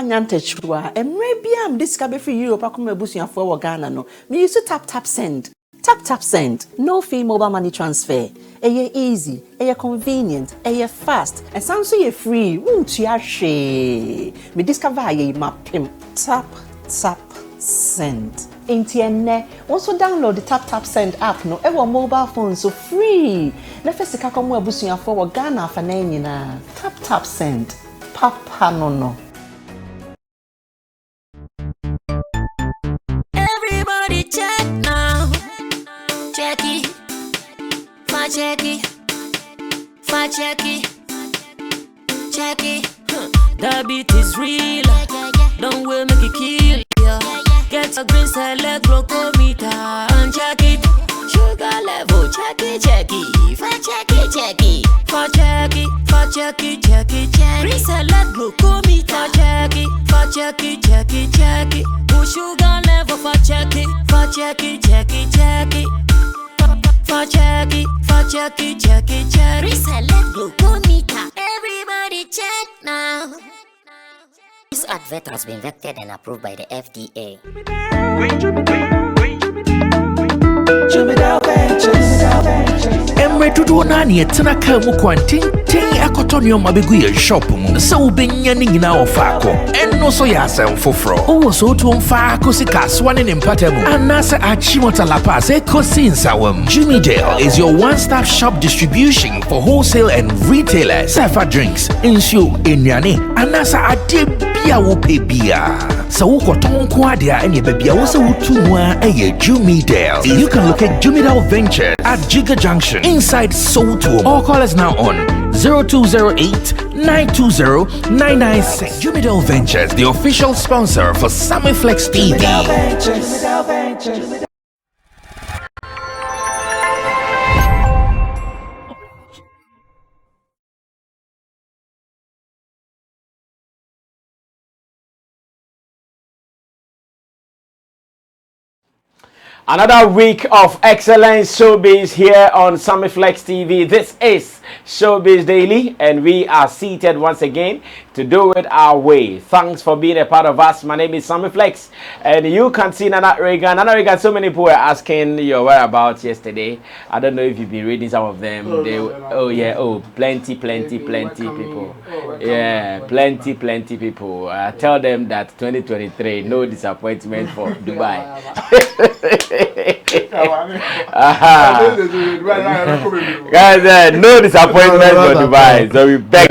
Nyantechwa maybe am discover for Europe akoma busuafo for Ghana no me use tap send no fee mobile money transfer easy convenient fast and sound so free won't you hwe me discover ye mapim tap send entienne also download the tap send app no ewo mobile phone so free na fesika komo abusuafo for Ghana fa na nyina tap send papa no check it. That beat is real. Don't wait, make it kill ya. Get a green select glucometer and check it. Sugar level, check it. Check it. Green select glucometer, check it. Sugar level, check it. Check it. Reselect glucometer. Everybody check now. This advert has been vetted and approved by the FDA. Emre tudo nani etena ka mu kwanten akotonyo mabegu ye shop mu se ubenya ni nyina ofako enno so ya asem foforo o so to mfa akosi kaswa ne mpatamu anase achimota la pass ekosi nsawam. Jimmy Dale is your one-stop shop distribution for wholesale and retailers. Safa drinks, insure, enyane anase ade bia wo pebia. So ukoton kwadia enye bebia wo se wutu wa eye Jimmy Dale. You can locate Jimmy Dale Ventures at Giga Junction inside Soto or call us now on 0208-920-996. Jimmy Dale Ventures, the official sponsor for Sammy Flex TV. Another week of excellent showbiz here on Sammy Flex TV. This is Showbiz Daily, and we are seated once again to do it our way. Thanks for being a part of us. My name is Sammy Flex, and you can see Nana Reagan. So many people were asking your whereabouts yesterday. I don't know if you've been reading some of them. Plenty people. Yeah, plenty people. Tell them that 2023, no disappointment for Dubai. Guys, no disappointment for Dubai, so we beg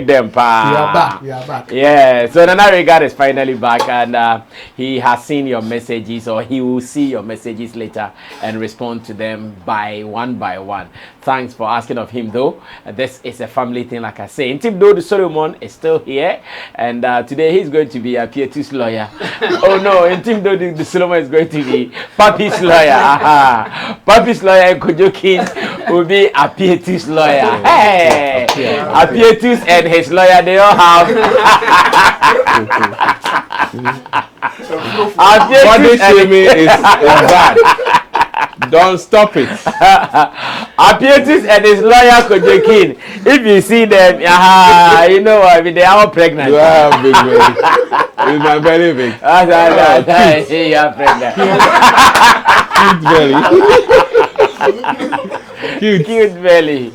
them. We are back. Yeah, so Nana Regard is finally back, and he has seen your messages, or he will see your messages later and respond to them by one. Thanks for asking of him, though. This is a family thing, like I say. Team Do the Solomon is still here, and today he's going to be Appietus' lawyer. Oh no, in Team Do the Solomon is going to be Papi's lawyer. Papi's lawyer Kojokin will be Appietus' lawyer. Hey, Appietus and his lawyer, they all have. Body shaming is bad. Don't stop it. Appietus and his lawyer Kojokin. If you see them, you know what? I mean, they are all pregnant. You are big belly. It's my belly big. You are pregnant. Cute belly.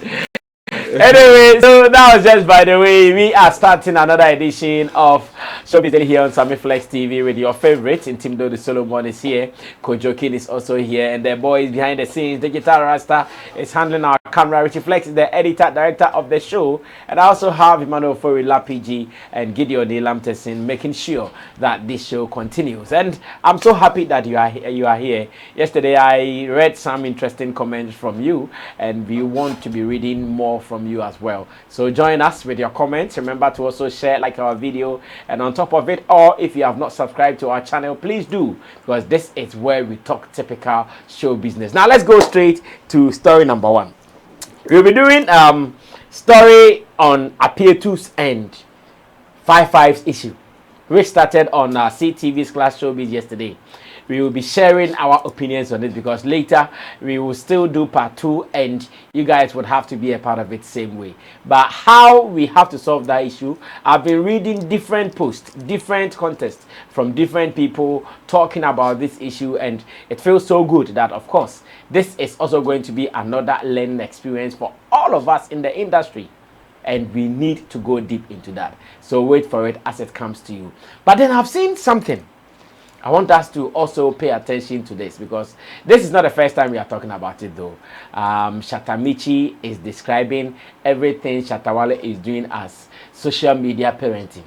Anyway, so that was just by the way. We are starting another edition of Showbiz Daily here on Sammy Flex TV with your favorite. Intimdo the Solomon is here. Kojokin is also here, and the boys behind the scenes. Digital Rasta is handling our camera. Richie Flex is the director of the show, and I also have Emmanuel Fori Lapiji and Gideon Lamtesin making sure that this show continues. And I'm so happy that you are here. Yesterday I read some interesting comments from you, and we want to be reading more from you as well. So join us with your comments. Remember to also share, like our video, and on top of it, or if you have not subscribed to our channel, please do, because this is where we talk typical show business. Now let's go straight to story number one. We'll be doing story on Appietus and 5-5's issue, which started on CTV's Class Showbiz yesterday. We will be sharing our opinions on it because later we will still do part 2 and you guys would have to be a part of it same way. But how we have to solve that issue, I've been reading different posts, different contests from different people talking about this issue, and it feels so good that, of course, this is also going to be another learning experience for all of us in the industry. And we need to go deep into that. So wait for it as it comes to you. But then I've seen something. I want us to also pay attention to this because this is not the first time we are talking about it though. Shataa Michy is describing everything Shataa Wale is doing as social media parenting.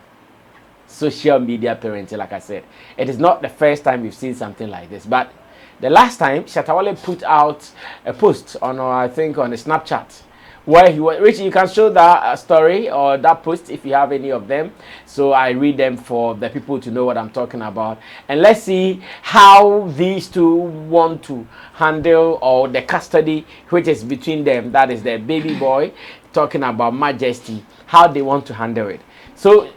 Social media parenting, like I said. It is not the first time we've seen something like this. But the last time, Shataa Wale put out a post on, I think, on a Snapchat, where he was, Richie, you can show that story or that post if you have any of them. So I read them for the people to know what I'm talking about. And let's see how these two want to handle, or the custody which is between them, that is the baby boy talking about Majesty, how they want to handle it. So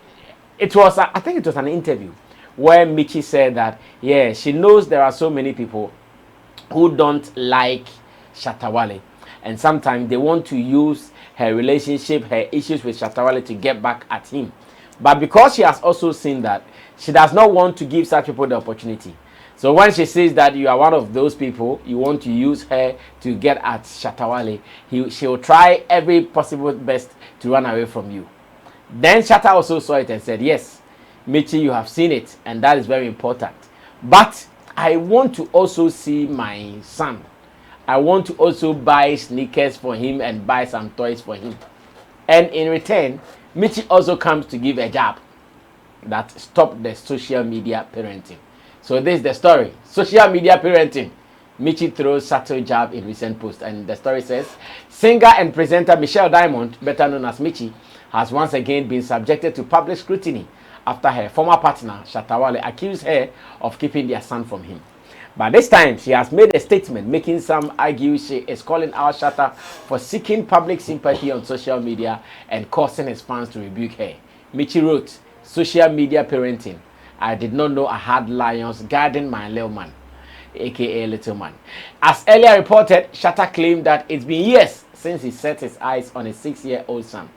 it was, I think it was an interview where Michy said that, yeah, she knows there are so many people who don't like Shataa Wale. And sometimes they want to use her relationship, her issues with Shataa Wale to get back at him. But because she has also seen that, she does not want to give such people the opportunity. So when she says that you are one of those people, you want to use her to get at Shataa Wale, she will try every possible best to run away from you. Then Shataa also saw it and said, yes, Michy, you have seen it, and that is very important. But I want to also see my son. I want to also buy sneakers for him and buy some toys for him. And in return, Michy also comes to give a jab that stop the social media parenting. So this is the story. Social media parenting. Michy throws subtle jab in recent post. And the story says, singer and presenter Michelle Diamond, better known as Michy, has once again been subjected to public scrutiny after her former partner, Shataa Wale, accused her of keeping their son from him. But this time, she has made a statement making some argue she is calling out Shataa for seeking public sympathy on social media and causing his fans to rebuke her. Michy wrote, social media parenting. I did not know I had lions guarding my little man, aka little man. As earlier reported, Shataa claimed that it's been years since he set his eyes on his 6-year-old son.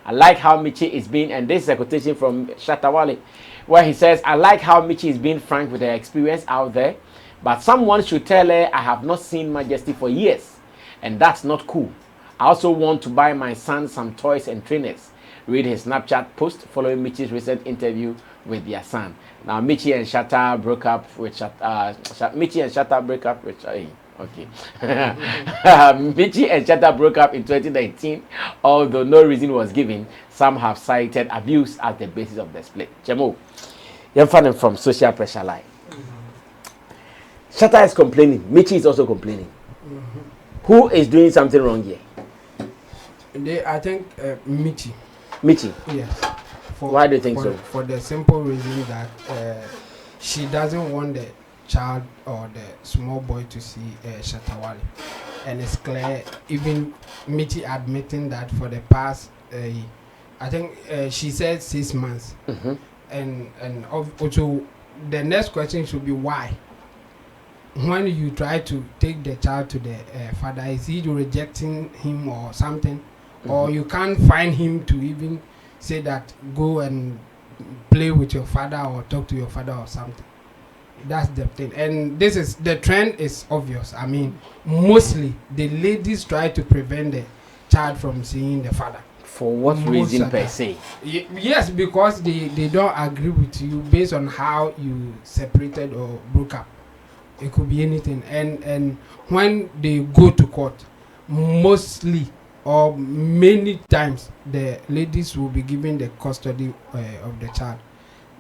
I like how Michy is being, and this is a quotation from Shataa Wale, where he says, I like how Michy is being frank with her experience out there. But someone should tell her I have not seen Majesty for years, and that's not cool. I also want to buy my son some toys and trainers. Read his Snapchat post following Michy's recent interview with their son. Now Michy and Shataa broke up with Michy and Shataa broke up with Michy and Shataa broke up in 2019, although no reason was given. Some have cited abuse as the basis of the split. Chemo, you're fan from social pressure line. Shataa is complaining. Michy is also complaining. Who is doing something wrong here? I think Michy. Michy? Yes. Why do you think so? For the simple reason that she doesn't want the child or the small boy to see Shataa Wale. And it's clear, even Michy admitting that for the past, I think she said 6 months. And also, the next question should be why? When you try to take the child to the father, is he rejecting him or something? Or you can't find him to even say that go and play with your father or talk to your father or something. That's the thing. And this is, the trend is obvious. I mean, mostly the ladies try to prevent the child from seeing the father. For what reason per se? Yes, because they don't agree with you based on how you separated or broke up. It could be anything. And when they go to court, mostly or many times the ladies will be given the custody of the child.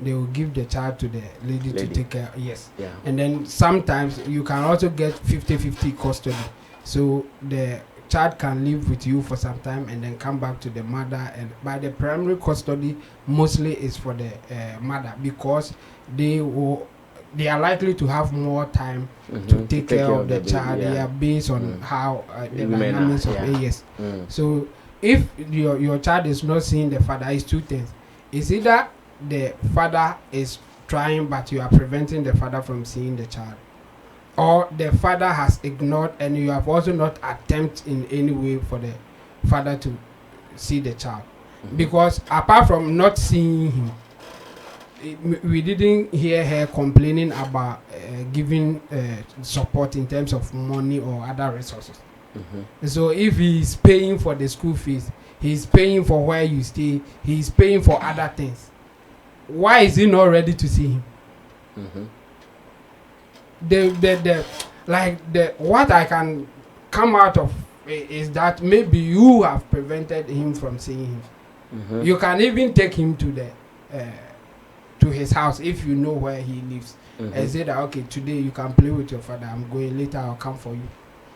They will give the child to the lady to take care. Yes. Yeah. And then sometimes you can also get 50-50 custody. So the child can live with you for some time and then come back to the mother. And by the primary custody, mostly is for the mother, because they will they are likely to have more time to take care of the child. They are based on how the dynamics of AS. So if your child is not seeing the father, it's two things. It's either the father is trying, but you are preventing the father from seeing the child, or the father has ignored, and you have also not attempted in any way for the father to see the child. Because apart from not seeing him, we didn't hear her complaining about giving support in terms of money or other resources. So if he's paying for the school fees, he's paying for where you stay, he's paying for other things, why is he not ready to see him? What I can come out of is that maybe you have prevented him from seeing him. You can even take him to the to his house if you know where he lives, and say that, okay, today you can play with your father, I'm going, later I'll come for you,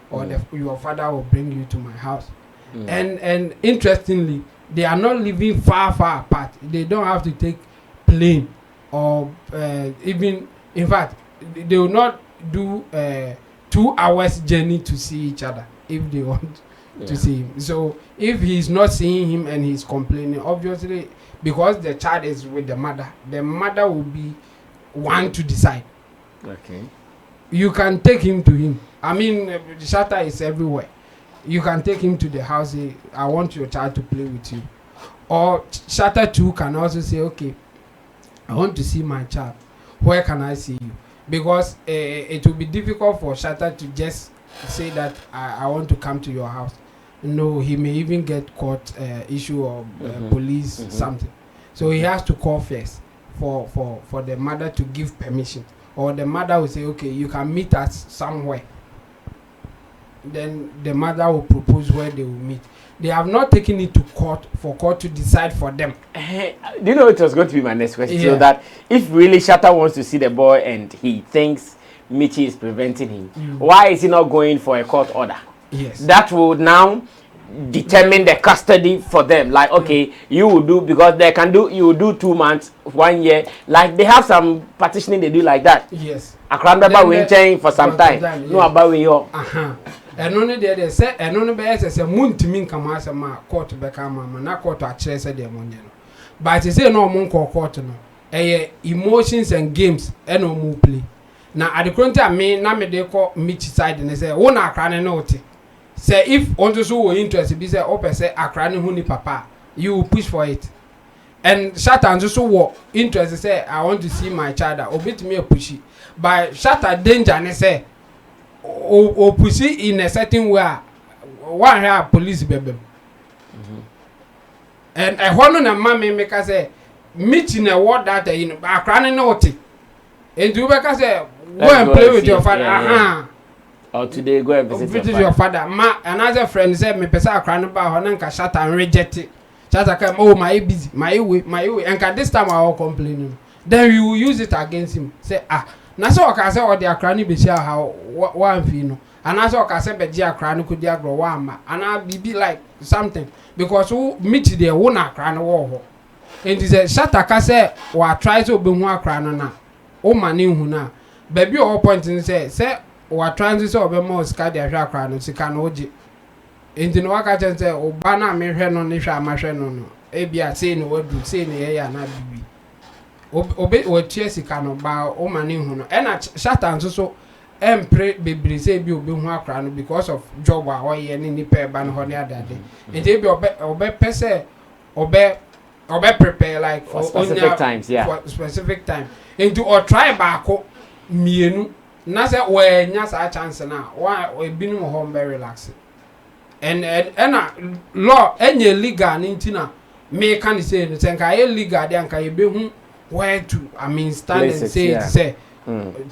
or your father will bring you to my house. And interestingly, they are not living far apart. They don't have to take plane, or even, in fact, they will not do 2 hours journey to see each other if they want to see him. So if he's not seeing him and he's complaining, obviously, because the child is with the mother will be one to decide. Okay. You can take him to him. I mean, Shataa is everywhere. You can take him to the house, say, I want your child to play with you. Or Shataa too can also say, okay, I want to see my child. Where can I see you? Because it will be difficult for Shataa to just say that I want to come to your house. No, he may even get caught, issue of police, something. So he has to call first for the mother to give permission. Or the mother will say, okay, you can meet us somewhere. Then the mother will propose where they will meet. They have not taken it to court for court to decide for them. Do you know it was going to be my next question? So that if really Shataa wants to see the boy and he thinks Michy is preventing him, why is he not going for a court order? Yes. That would now determine the custody for them. Like, okay, you will do, because they can do, you will do 2 months, 1 year. Like, they have some partitioning they do like that. Yes. Akranda we change for some time. No about we all. And only they say, and only by say moon to mean come as a ma court back na court a chase a demon. But they say no moon court no. Emotions and games and no more play. Now at the current time, me na me they call Michy side and they say, oh na akrane no te. Say if on so were interested, be say open say akrane huni papa, you will push for it. And Shataa and so what interested say, I want to see my child. Obit me a pushy. But Shataa danger and say, or pussy in a certain way, one here police baby. And I want to mammy make us say, meeting a word that in a cranny naughty. And do make us say, go and play with your father. Or today, go and visit your father. Ma, another friend said, me pesa cranny about her and Shataa and reject it. Shataa come, oh, my busy, my way. And this time I will complain. Then we will use it against him. Say, na so ka say odi akra ni be sia ha one fi no ana so ka say be ji akra no kodi agro wa ma ana bibi like something because who meet there wo na akra no wo ho and say Shataa ka say wa try so be hu akra no na o ma ni hu na baby o point ni say wa try so be mo ska dia hwa akra no sika no oje enti no waka chen say o ba na me hwe no ni hwa ma hwe no e bia say no wadu say ne ye ya na bibi obe o tiesi kanu ba o mani hu no e na Shataa nso so empre bebre say bi obe hu akra no because of job a o ye ni nipa ba no ho ne adade enti bi obe pese obe prepare like for specific times, for specific time enti o try ba ko mienu na say we nya sa chance na wa ebinu ho be relax and na law enye legal ntina me can say no senka e legal de anka e be hu where to, stand places, and say,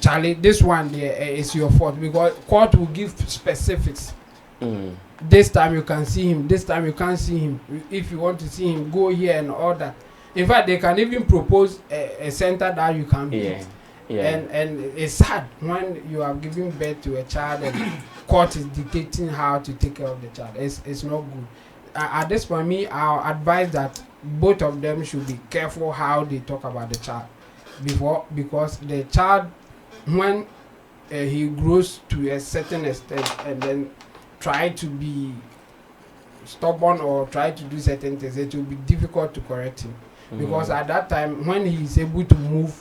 Charlie, this one there is your fault because court will give specifics. This time you can see him, this time you can't see him. If you want to see him, go here and all that. In fact, they can even propose a center that you can be. And it's sad when you are giving birth to a child and court is dictating how to take care of the child. It's not good. At this point, I'll advise that both of them should be careful how they talk about the child because the child when he grows to a certain extent and then try to be stubborn or try to do certain things, it will be difficult to correct him. Because at that time, when he is able to move,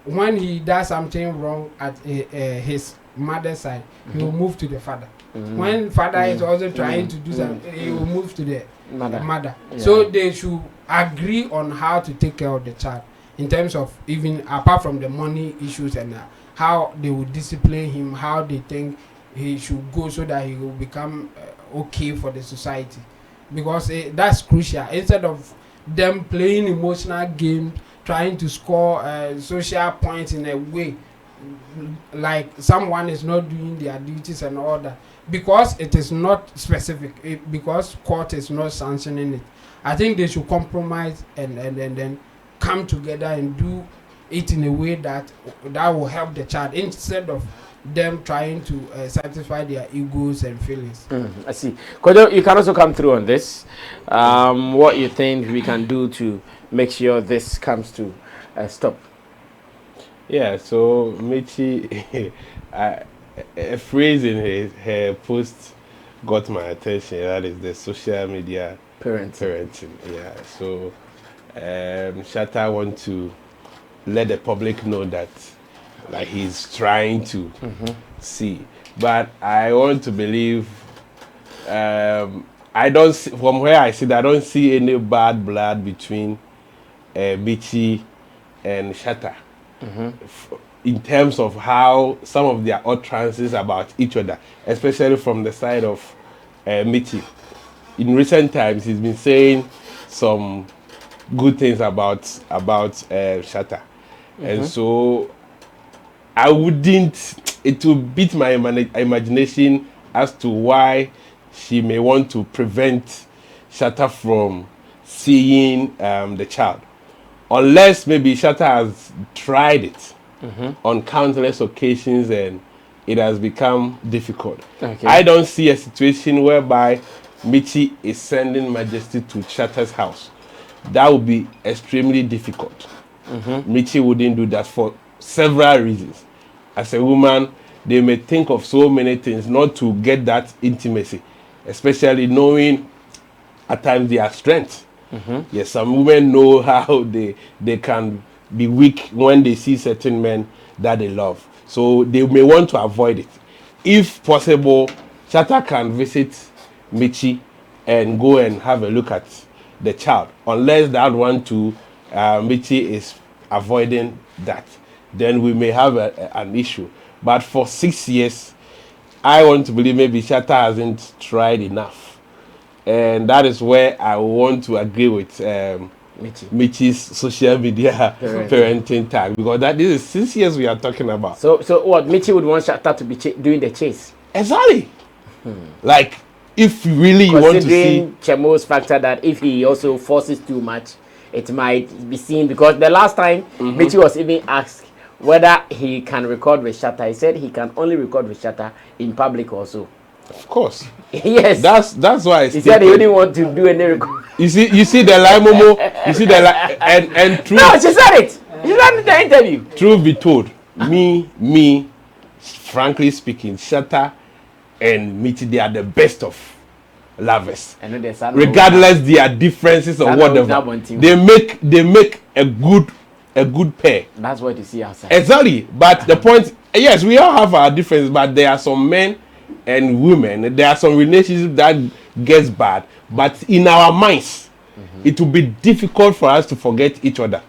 when he does something wrong at his mother's side, he will move to the father. When father is also trying to do something, he will move to the mother. Yeah. So they should agree on how to take care of the child in terms of even apart from the money issues and how they will discipline him, how they think he should go so that he will become okay for the society. Because that's crucial. Instead of them playing emotional games, trying to score social points in a way like someone is not doing their duties and all that, because it is not specific, because court is not sanctioning it. I think they should compromise and then come together and do it in a way that will help the child instead of them trying to satisfy their egos and feelings. I see. Kojo, you can also come through on this. What you think we can do to make sure this comes to a stop? Yeah, so Michy, a phrase in her post got my attention. That is the social media parenting. Yeah, so Shataa want to let the public know that like he's trying to see, but I want to believe. I don't see, from where I sit, I don't see any bad blood between Michy and Shataa. In terms of how some of their utterances about each other, especially from the side of Michy. In recent times, he's been saying some good things about Shataa, and so I wouldn't. It will beat my imagination as to why she may want to prevent Shataa from seeing the child. Unless maybe Shataa has tried it on countless occasions and it has become difficult. Okay. I don't see a situation whereby Michy is sending Majesty to Shataa's house. That would be extremely difficult. Michy wouldn't do that for several reasons. As a woman, they may think of so many things not to get that intimacy, especially knowing at times their strength. Yes, some women know how they can be weak when they see certain men that they love. So they may want to avoid it. If possible, Shataa can visit Michy and go and have a look at the child. Unless that one too, Michy is avoiding that, then we may have an issue. But for 6 years, I want to believe maybe Shataa hasn't tried enough. And that is where I want to agree with Michy's social media parenting tag, because this is 6 years we are talking about. So what, Michy would want Shataa to be doing the chase? Exactly. Like, if really you want to see... Considering Chemo's factor that if he also forces too much, it might be seen, because the last time Michy was even asked whether he can record with Shataa, he said he can only record with Shataa in public also. Of course. Yes. That's why he said he didn't want to do any record. You see the lie momo. You see the lie and truth. No, she said it. She said it in the interview. Truth be told, me, frankly speaking, Shataa and Michy, they are the best of lovers. Regardless their differences or whatever, they make a good pair. That's what you see outside. Exactly. But the point, yes, we all have our differences, but there are some men and women, there are some relationships that gets bad, but in our minds, it will be difficult for us to forget each other.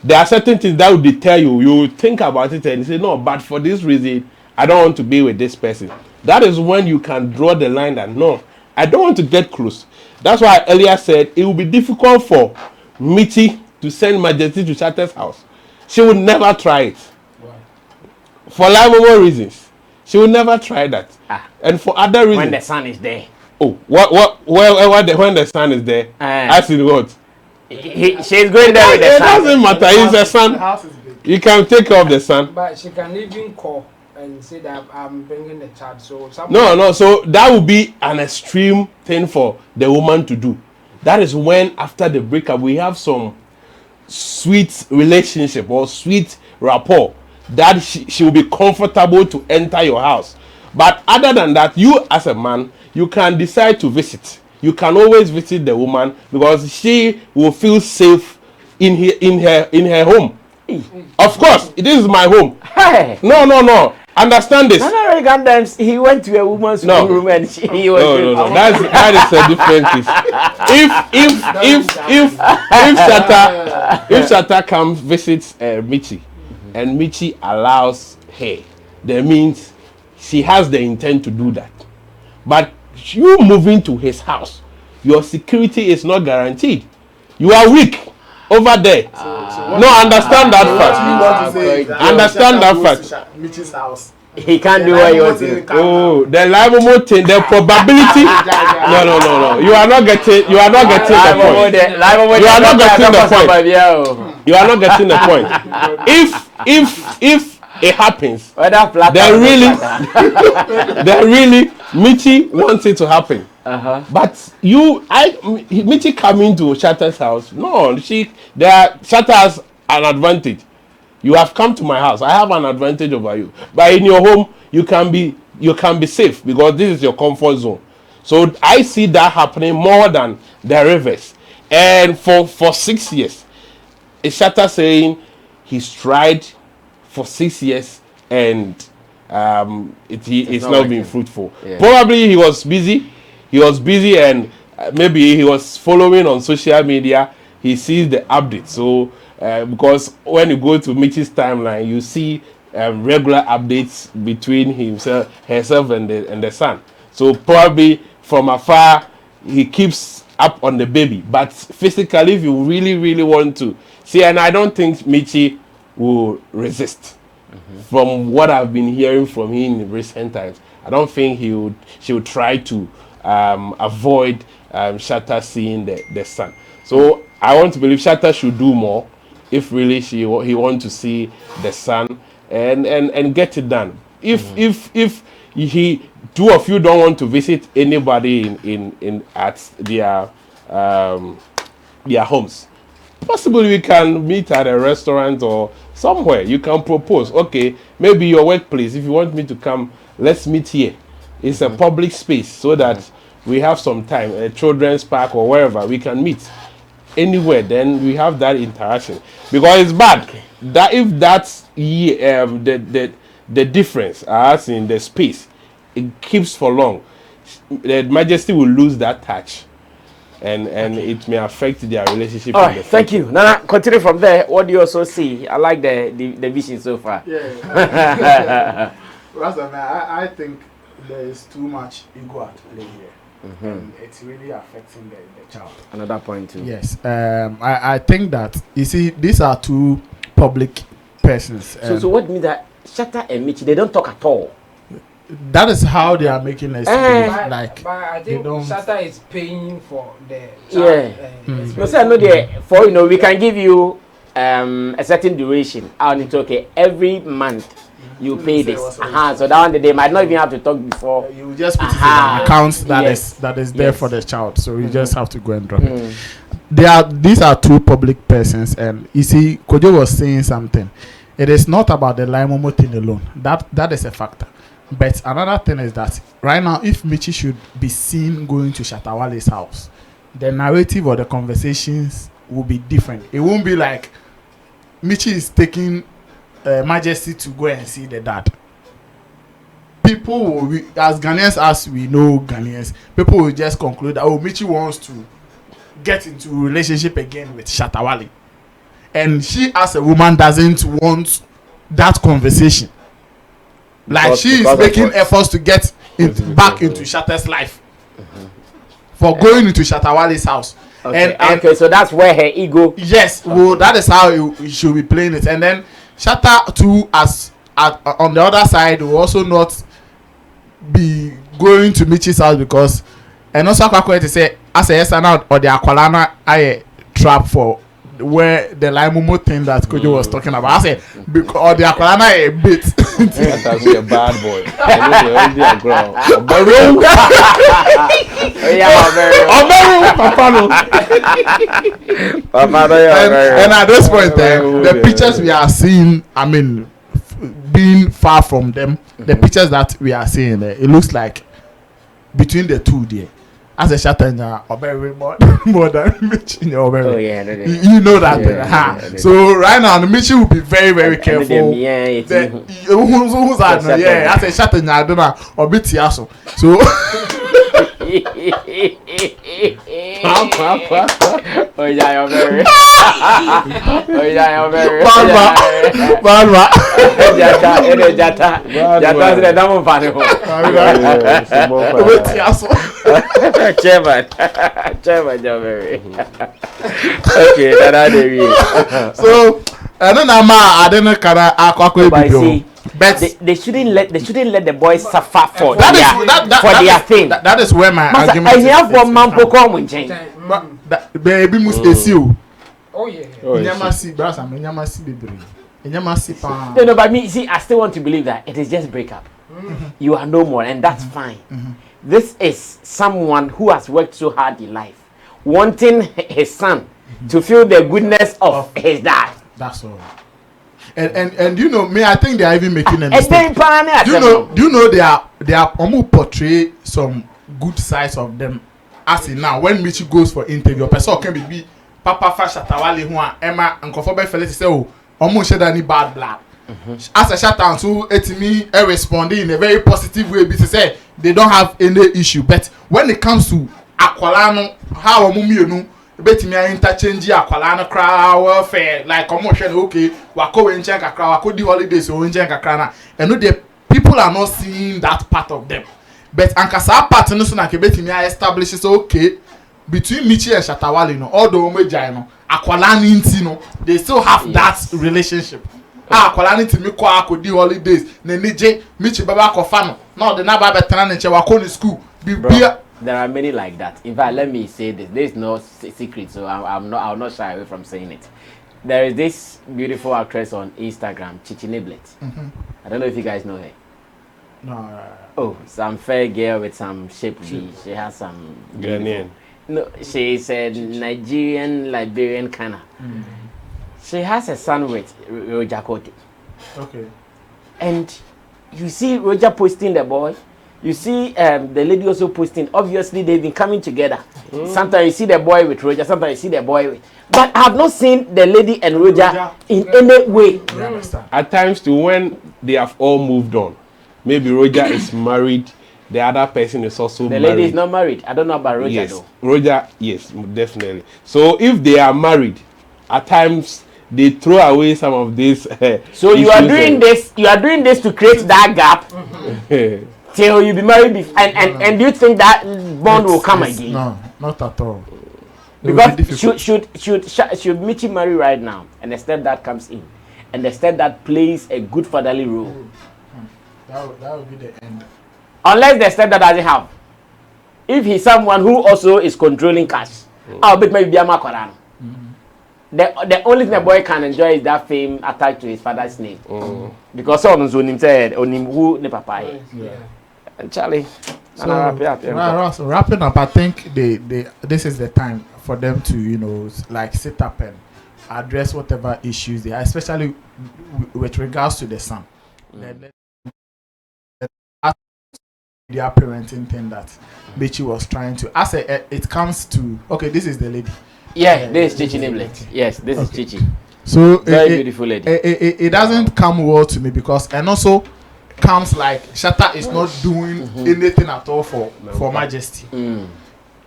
There are certain things that will deter you. You think about it and you say, no, but for this reason, I don't want to be with this person. That is when you can draw the line that, no, I don't want to get close. That's why I earlier said it will be difficult for Michy to send Majesty to Shataa's house. She would never try it. For livable reasons. She will never try that. And for other reasons. When the sun is there. Oh, when the sun is there? As in what? She's going there with the sun. It doesn't matter. It's the sun. The house is big. You can take care of the sun. But she can even call and say that I'm bringing the child. So no. So that would be an extreme thing for the woman to do. That is when, after the breakup, we have some sweet relationship or sweet rapport. that she will be comfortable to enter your house. But other than that, you as a man, you can decide to visit. You can always visit the woman because she will feel safe in her home. Of course, this is my home. Hey. No. Understand this. Sometimes he went to a woman's room and he was. No. That is a different case. If Shataa comes visits Michy, and Michy allows her, that means she has the intent to do that. But you moving to his house, your security is not guaranteed. You are weak over there. Understand that fact. Understand that fact. Michy's house. He can't do what he wants to do. Oh, the liable thing, the probability. No. You are not getting the point. You are not getting the point. You are not getting the point. If it happens, then really Michy wants it to happen. But Michy coming to Shata's house, no, Shataa has an advantage. You have come to my house. I have an advantage over you. But in your home, you can be safe because this is your comfort zone. So I see that happening more than the reverse. And for 6 years, is Shataa saying he's tried for 6 years and it's not been fruitful. Yeah. Probably he was busy. And maybe he was following on social media. He sees the updates. So because when you go to Michy's timeline, you see regular updates between herself and the son. So probably from afar, he keeps up on the baby. But physically, if you really want to see, and I don't think Michy will resist. From what I've been hearing from him in recent times, I don't think she would try to avoid Shataa seeing the son. So I want to believe Shataa should do more if really he wants to see the son and get it done. If two of you don't want to visit anybody at their homes, possibly we can meet at a restaurant or somewhere. You can propose, okay, maybe your workplace. If you want me to come, let's meet here. It's a public space so that we have some time, a children's park or wherever we can meet. Anywhere, then we have that interaction, because it's bad that if that's the difference as in the space, it keeps for long, the Majesty will lose that touch, and it may affect their relationship. All right, thank you. Nana, continue from there. What do you also see? I like the vision so far. Yeah. I think there is too much ego at play here. And it's really affecting the child. Another point too. Yes. I think that, you see, these are two public persons. So what means that Shataa and Michy, they don't talk at all? That is how they are making us but I think Shataa is paying for the child. No, sir, no, for we can give you a certain duration. I need to every month. You pay this. So that one they might not even have to talk before. You just put it in an account that is there for the child. So you just have to go and drop it. These are two public persons, and you see, Kojo was saying something. It is not about the Laimomo thing alone. That is a factor. But another thing is that right now, if Michy should be seen going to Shataa Wale's house, the narrative or the conversations will be different. It won't be like Michy is taking Majesty to go and see the dad. People will, as Ghanaians, as we know Ghanaians, people will just conclude that Michy wants to get into a relationship again with Shataa Wale, and she as a woman doesn't want that conversation. Like she is making efforts to get back into Shata's life for going into Shataa Wale's house. Okay. Okay, so that's where her ego. Yes, well, that is how you should be playing it, and then Shataa too, on the other side, will also not be going to Michy's house because, and also to say as a yes now or the Aqualana I trap for where the Laimomo thing that Kojo was talking about. I say because or the Aqualana a bit. That's a bad boy. And at this point, the pictures we are seeing, I mean, being far from them, the pictures that we are seeing there, it looks like between the two there. As a Shataa or very more than Michy. Oh yeah, you know that. Yeah. So right now, the Michy will be very, very careful. Yeah, who's that? Yeah, as a Shataa, I don't know, or Bitiaso. So. Oh yeah, you're very. Oh yeah, you're very. Balma. Jata. Jata is the number fan. Chairman, you're very. Okay, that's the So, I don't know, I don't know, but they shouldn't let the boys suffer for their thing. That is where my argument is. I have one man poko baby must you. Oh yeah. No, but me, see, I still want to believe that it is just breakup. You are no more, and that's fine. This is someone who has worked so hard in life, wanting his son to feel the goodness of his dad. That's all. And you know me, I think they are even making a mistake. Do you know they are almost portray some good sides of them. As in now, when Michy goes for interview, person can be Papa Shataa Wale who Emma and Kofobe Felix say, oh, almost shed any bad blood. As a Shataa, so it's me responding in a very positive way because say they don't have any issue. But when it comes to Aqualano, how you know, bet me interchange Aqualano crowd welfare like commotion okay, wako enchen kakra, wako di holidays o enchen kakra. And no, the people are not seeing that part of them. But ankasa part no so na ke bet me establish so okay between Michy and Shataa Wale no, although Mujebaya no, Aqualano inti no, they still have that relationship. Aqualano inti me kwa akodi holidays, ne nije Michy baba kofano. No, the na baba betana nche wako ni school. There are many like that. In fact, let me say this. There is no secret, so I'll not shy away from saying it. There is this beautiful actress on Instagram, Chichi Niblet. I don't know if you guys know her. No. Oh, some fair girl with some shape. She has some Ghanaian. No, she is a Nigerian, Liberian kind of. She has a son with Roger Kote. Okay. And you see Roger posting the boy. You see the lady also posting. Obviously, they've been coming together. Sometimes you see the boy with Roger. Sometimes you see the boy with. But I have not seen the lady and Roger in any way. At times, too, when they have all moved on, maybe Roger is married. The other person is also married. The lady is not married. I don't know about Roger yes. though. Roger, yes, definitely. So if they are married, at times they throw away some of this. So you are doing this. You are doing this to create that gap. Till you be married, and do you think that bond will come again? No, not at all. Because should Michy marry right now, and the stepdad comes in, and the stepdad plays a good fatherly role? That would be the end. Unless the stepdad doesn't have. If he's someone who also is controlling cash, I'll bet maybe I'm a Quran. The only thing the boy can enjoy is that fame attached to his father's name. Because someone said, who ne papa. And Charlie, so, wrapping up, I think this is the time for them to, you know, like sit up and address whatever issues they are, especially with regards to the son. Their parenting thing that Michy was trying to. As it comes to, okay, this is the lady. Yeah, this is Chichi Niblet. Yes, this is Chichi. So very beautiful lady. It doesn't come well to me because, and also comes like Shataa is not doing anything at all for Majesty.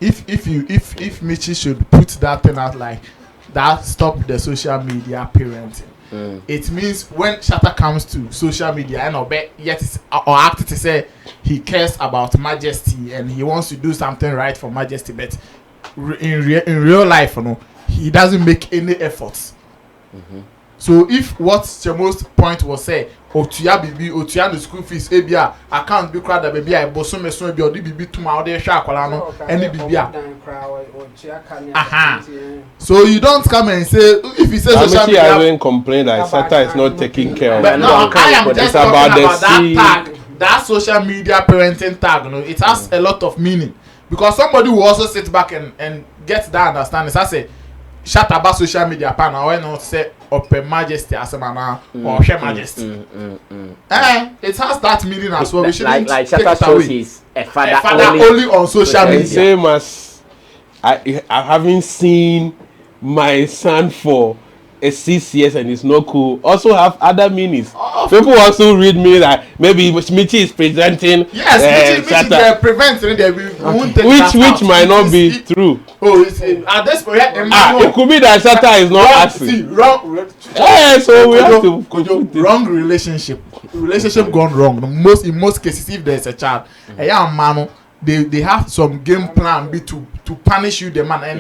If Michy should put that thing out like that, stop the social media parenting. It means when Shataa comes to social media and or act to say he cares about Majesty and he wants to do something right for Majesty, but in real life, you know, he doesn't make any efforts. So if what Chemo's point was say, Otuya bibi, Otuya no school fees, ebia account be crowd baby I boso me so ebia odi bibi to my other sha akwala no any bibia. So you don't come and say if he says social media. I even complain that Shataa is not taking care of. But no, I am just talking about that tag, that social media parenting tag. You know, it has a lot of meaning because somebody will also sit back and get that understanding. So I say, Shataa about social media pan. Why not say Upper Majesty as a man or Her Majesty. It has that meaning as well. We shouldn't like take Shataa it shows away. he's a father, Only on social media. Same as I haven't seen my son for 6 years and it's not cool. Also have other meanings. People also read me that maybe Michy is presenting. Yes, Michy they're preventing it. Which might not be true. Oh, it's at this point, it could be that Shataa is not asking. See, wrong. So we have to wrong relationship gone wrong. In most cases, if there's a child, a young man, they have some game plan be to punish you the man and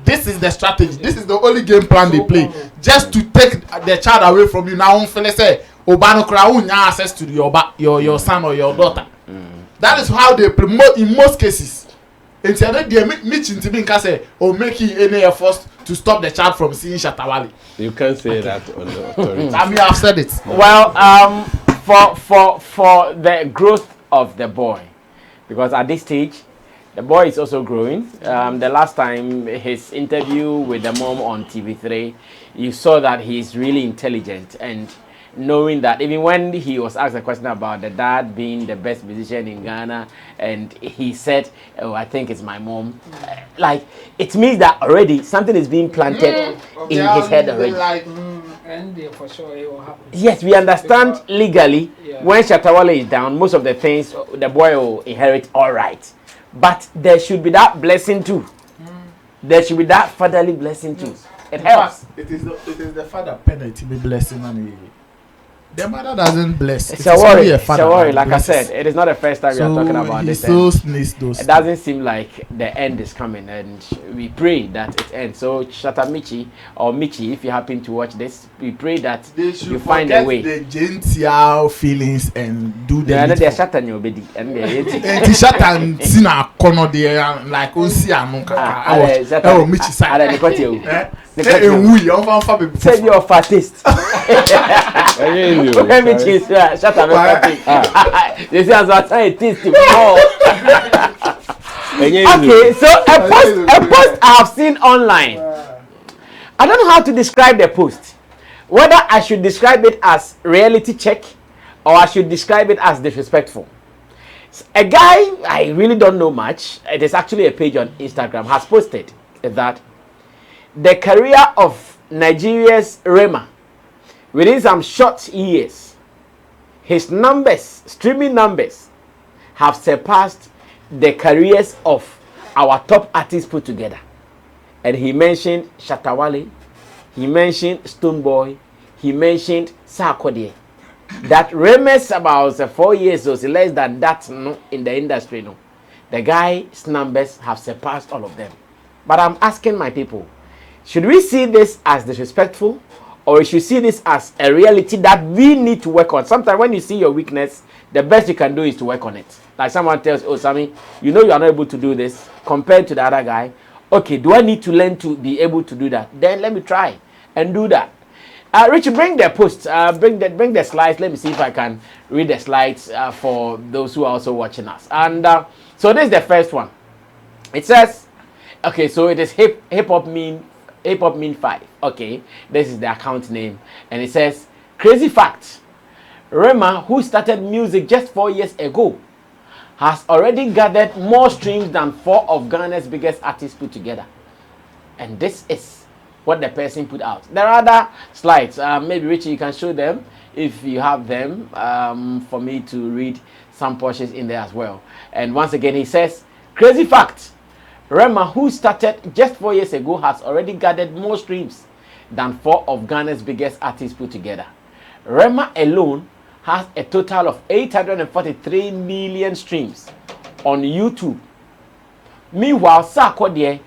this is the strategy, this is the only game plan they play just to take the child away from you. Now say access to your son or your daughter. That is how they promote in most cases. Instead they Michy to be say or making any effort to stop the child from seeing Shataa Wale. You can't say that on the authority. I mean, I've said it. Well, for the growth of the boy, because at this stage the boy is also growing. The last time his interview with the mom on TV3, you saw that he's really intelligent, and knowing that even when he was asked a question about the dad being the best musician in Ghana, and he said, "Oh, I think it's my mom," like it means that already something is being planted in his head already. And for sure it will happen. Yes, we understand legally when Shataa Wale is down, most of the things the boy will inherit, all right. But there should be that blessing too. There should be that fatherly blessing too. It helps. It is the father penalty be blessing and the mother doesn't bless. It's a worry. It's a worry. Like blesses. I said, it is not the first time we are talking about this. It doesn't seem like the end is coming, and we pray that it ends. So Shataa Michy or Michy, if you happen to watch this, we pray that you find a way. The gentile feelings and do the. Yeah, they're Shataa Nyobedi and they're Shataa Sina Kono there like Osia Nunka. Oh, Michy side. Say your fattest. Michy Shataa they say as I say it is more. Okay, so a post I have seen online. I don't know how to describe the post. Whether I should describe it as reality check or I should describe it as disrespectful. A guy I really don't know much. It is actually a page on Instagram has posted that the career of Nigeria's Rema within some short years, his numbers, streaming numbers, have surpassed the careers of our top artists put together. And he mentioned Shataa Wale, he mentioned Stonebwoy, he mentioned Sarkodie. That Rema's about 4 years or less than that in the industry. No, the guy's numbers have surpassed all of them. But I'm asking my people, should we see this as disrespectful, or we should see this as a reality that we need to work on? Sometimes when you see your weakness, the best you can do is to work on it. Like someone tells, "Oh, Sammy, you know you are not able to do this compared to the other guy. Okay, do I need to learn to be able to do that? Then let me try and do that." Richard, bring the post, bring the slides. Let me see if I can read the slides for those who are also watching us. And so this is the first one. It says, okay, so it is hip hop mean 5. Okay, this is the account name, and it says, "Crazy fact: Rema, who started music just 4 years ago, has already gathered more streams than 4 of Ghana's biggest artists put together." And this is what the person put out. There are other slides. Maybe Richie, you can show them if you have them, for me to read some portions in there as well. And once again, he says, "Crazy fact: Rema, who started just 4 years ago, has already gathered more streams than 4 of Ghana's biggest artists put together. Rema alone has a total of 843 million streams on YouTube. Meanwhile, Sarkodie,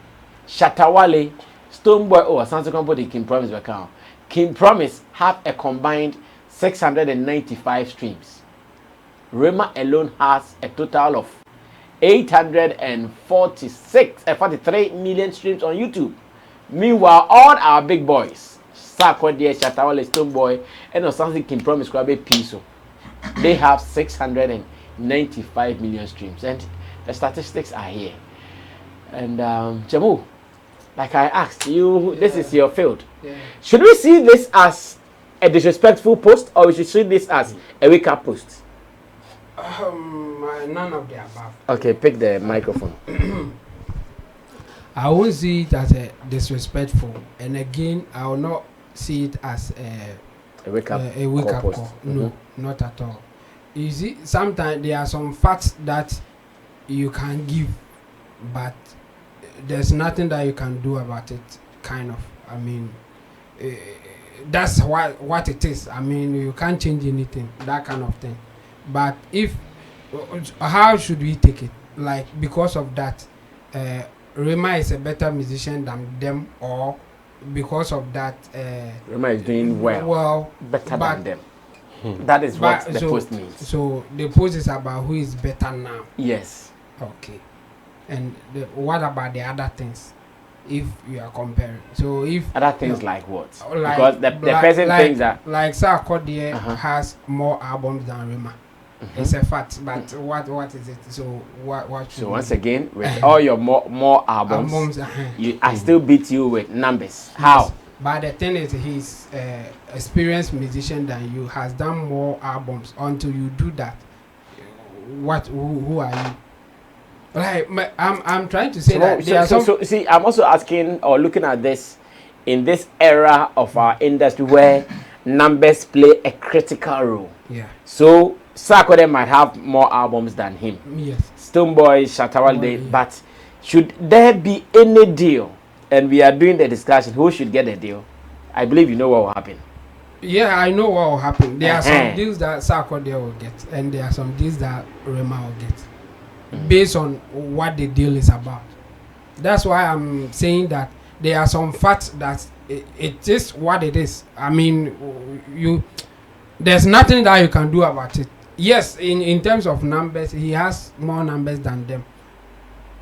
Shataa Wale, Stonebwoy, Sansa Company, King Promise account. King Promise have a combined 695 streams. Rema alone has a total of 843 million streams on YouTube. Meanwhile, all our big boys, Sarkodie, Shataa Wale, Stonebwoy, and something King Promise grab a piece, they have 695 million streams, and the statistics are here. And Jamu, Like I asked you, this is your field. Yeah. Should we see this as a disrespectful post, or we should see this as a wake-up post? None of the above. Okay, pick the microphone. I won't see it as a disrespectful, and again, I will not see it as A wake-up call. post. No, not at all. You see, sometimes there are some facts that you can give, but there's nothing that you can do about it. Kind of. I mean, that's what it is. I mean, you can't change anything. That kind of thing. But how should we take it? Like, because of that, Rema is a better musician than them, or because of that, Rema is doing better than them. That is what the post means. So the post is about who is better now. Yes. Okay. And what about the other things? If you are comparing, so if other things like what? Like, because the person thinks that like Saga has more albums than Rema. It's a fact, but what is it? So what? So once again, with all your more albums, I still beat you with numbers. How? Yes. But the thing is, he's experienced musician than you, has done more albums. Until you do that, who are you? Like, I'm trying to say so see, I'm also asking or looking at this in this era of our industry where numbers play a critical role. Yeah. So Saga might have more albums than him. Yes. Stoneboy, Shataa, but should there be any deal? And we are doing the discussion. Who should get a deal? I believe you know what will happen. Yeah, I know what will happen. There are some deals that Saga will get, and there are some deals that Rema will get. Based on what the deal is about. That's why I'm saying that there are some facts that it is what it is. I mean, there's nothing that you can do about it. Yes, in terms of numbers, he has more numbers than them.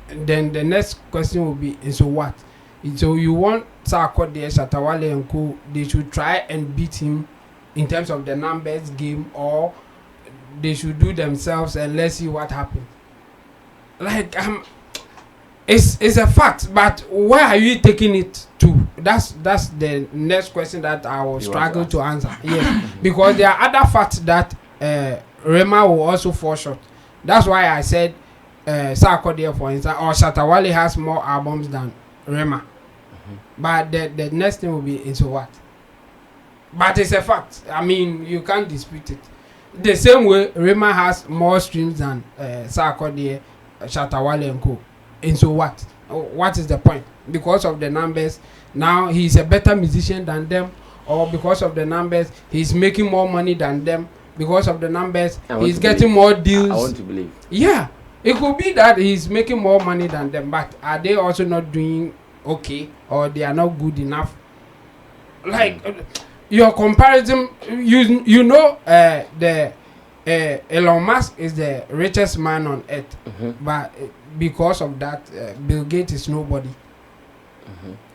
Then the next question will be, so what? So you want Saga, Shataa and Co, they should try and beat him in terms of the numbers game, or they should do themselves and let's see what happens. Like, it's a fact, but where are you taking it to? That's the next question that I will struggle to answer. Yes, because there are other facts that Rema will also fall short. That's why I said Saga, for instance, or Shataa has more albums than Rema. But the next thing will be, so what? But it's a fact. I mean, you can't dispute it. The same way Rema has more streams than Saga, Shataa and Co. And so what? What is the point? Because of the numbers, now he's a better musician than them, or because of the numbers, he's making more money than them. Because of the numbers, he's getting more deals. I want to believe. Yeah, it could be that he's making more money than them, but are they also not doing okay, or they are not good enough? Like your comparison, you know, Elon Musk is the richest man on earth, but because of that, Bill Gates is nobody,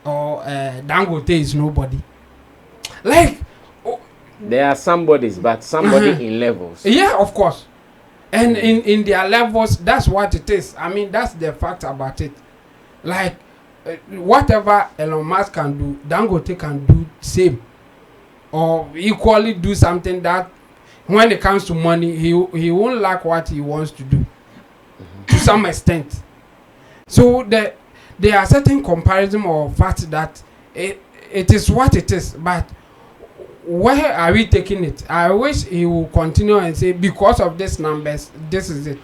or Dangote is nobody. Like, there are somebodies, but somebody in levels. Yeah, of course, and in their levels, that's what it is. I mean, that's the fact about it. Like, whatever Elon Musk can do, Dangote can do same, or equally do something that. When it comes to money, he won't lack what he wants to do, to some extent. So there are certain comparison or facts that it is what it is. But where are we taking it? I wish he will continue and say, because of these numbers, this is it.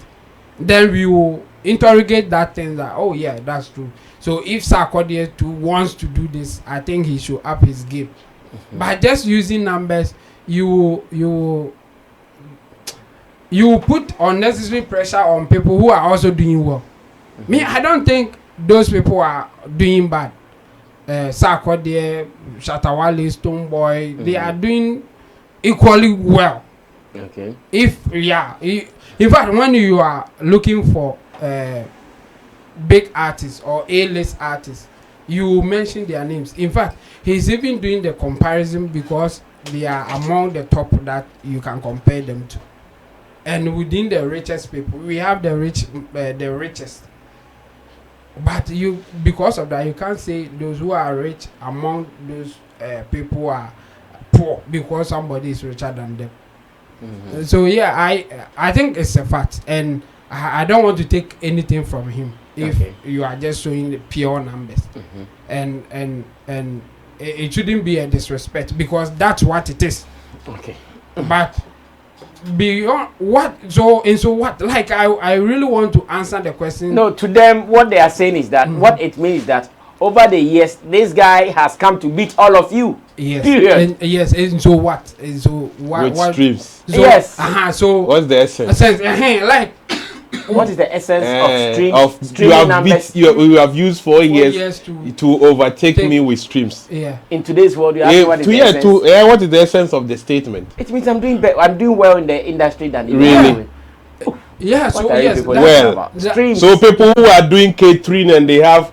Then we will interrogate that thing that, oh yeah, that's true. So if Saga too wants to do this, I think he should up his game. By just using numbers, you put unnecessary pressure on people who are also doing well. Me, I don't think those people are doing bad. Saga, Shataa, Stoneboy, they are doing equally well. Okay. In fact, when you are looking for big artists or A-list artists, you mention their names. In fact, he's even doing the comparison because they are among the top that you can compare them to. And within the richest people, we have the richest. But you, because of that, you can't say those who are rich among those people are poor because somebody is richer than them. So yeah, I think it's a fact, and I don't want to take anything from him if you are just showing the pure numbers, and it shouldn't be a disrespect because that's what it is. Okay. But beyond what, so what, like I really want to answer the question. No, to them what they are saying is that what it means is that over the years this guy has come to beat all of you. Yes. Period. Yes. And so what? And so what? With streams. So, yes. So what's the essence? Like what is the essence of streams? You Numbers? You have used 4 years to overtake me with streams. Yeah. In today's world, you ask what is the essence? What is the essence of the statement? It means I'm doing well in the industry than you. Really? Yeah. So yes. Well, streams. So people who are doing catering and they have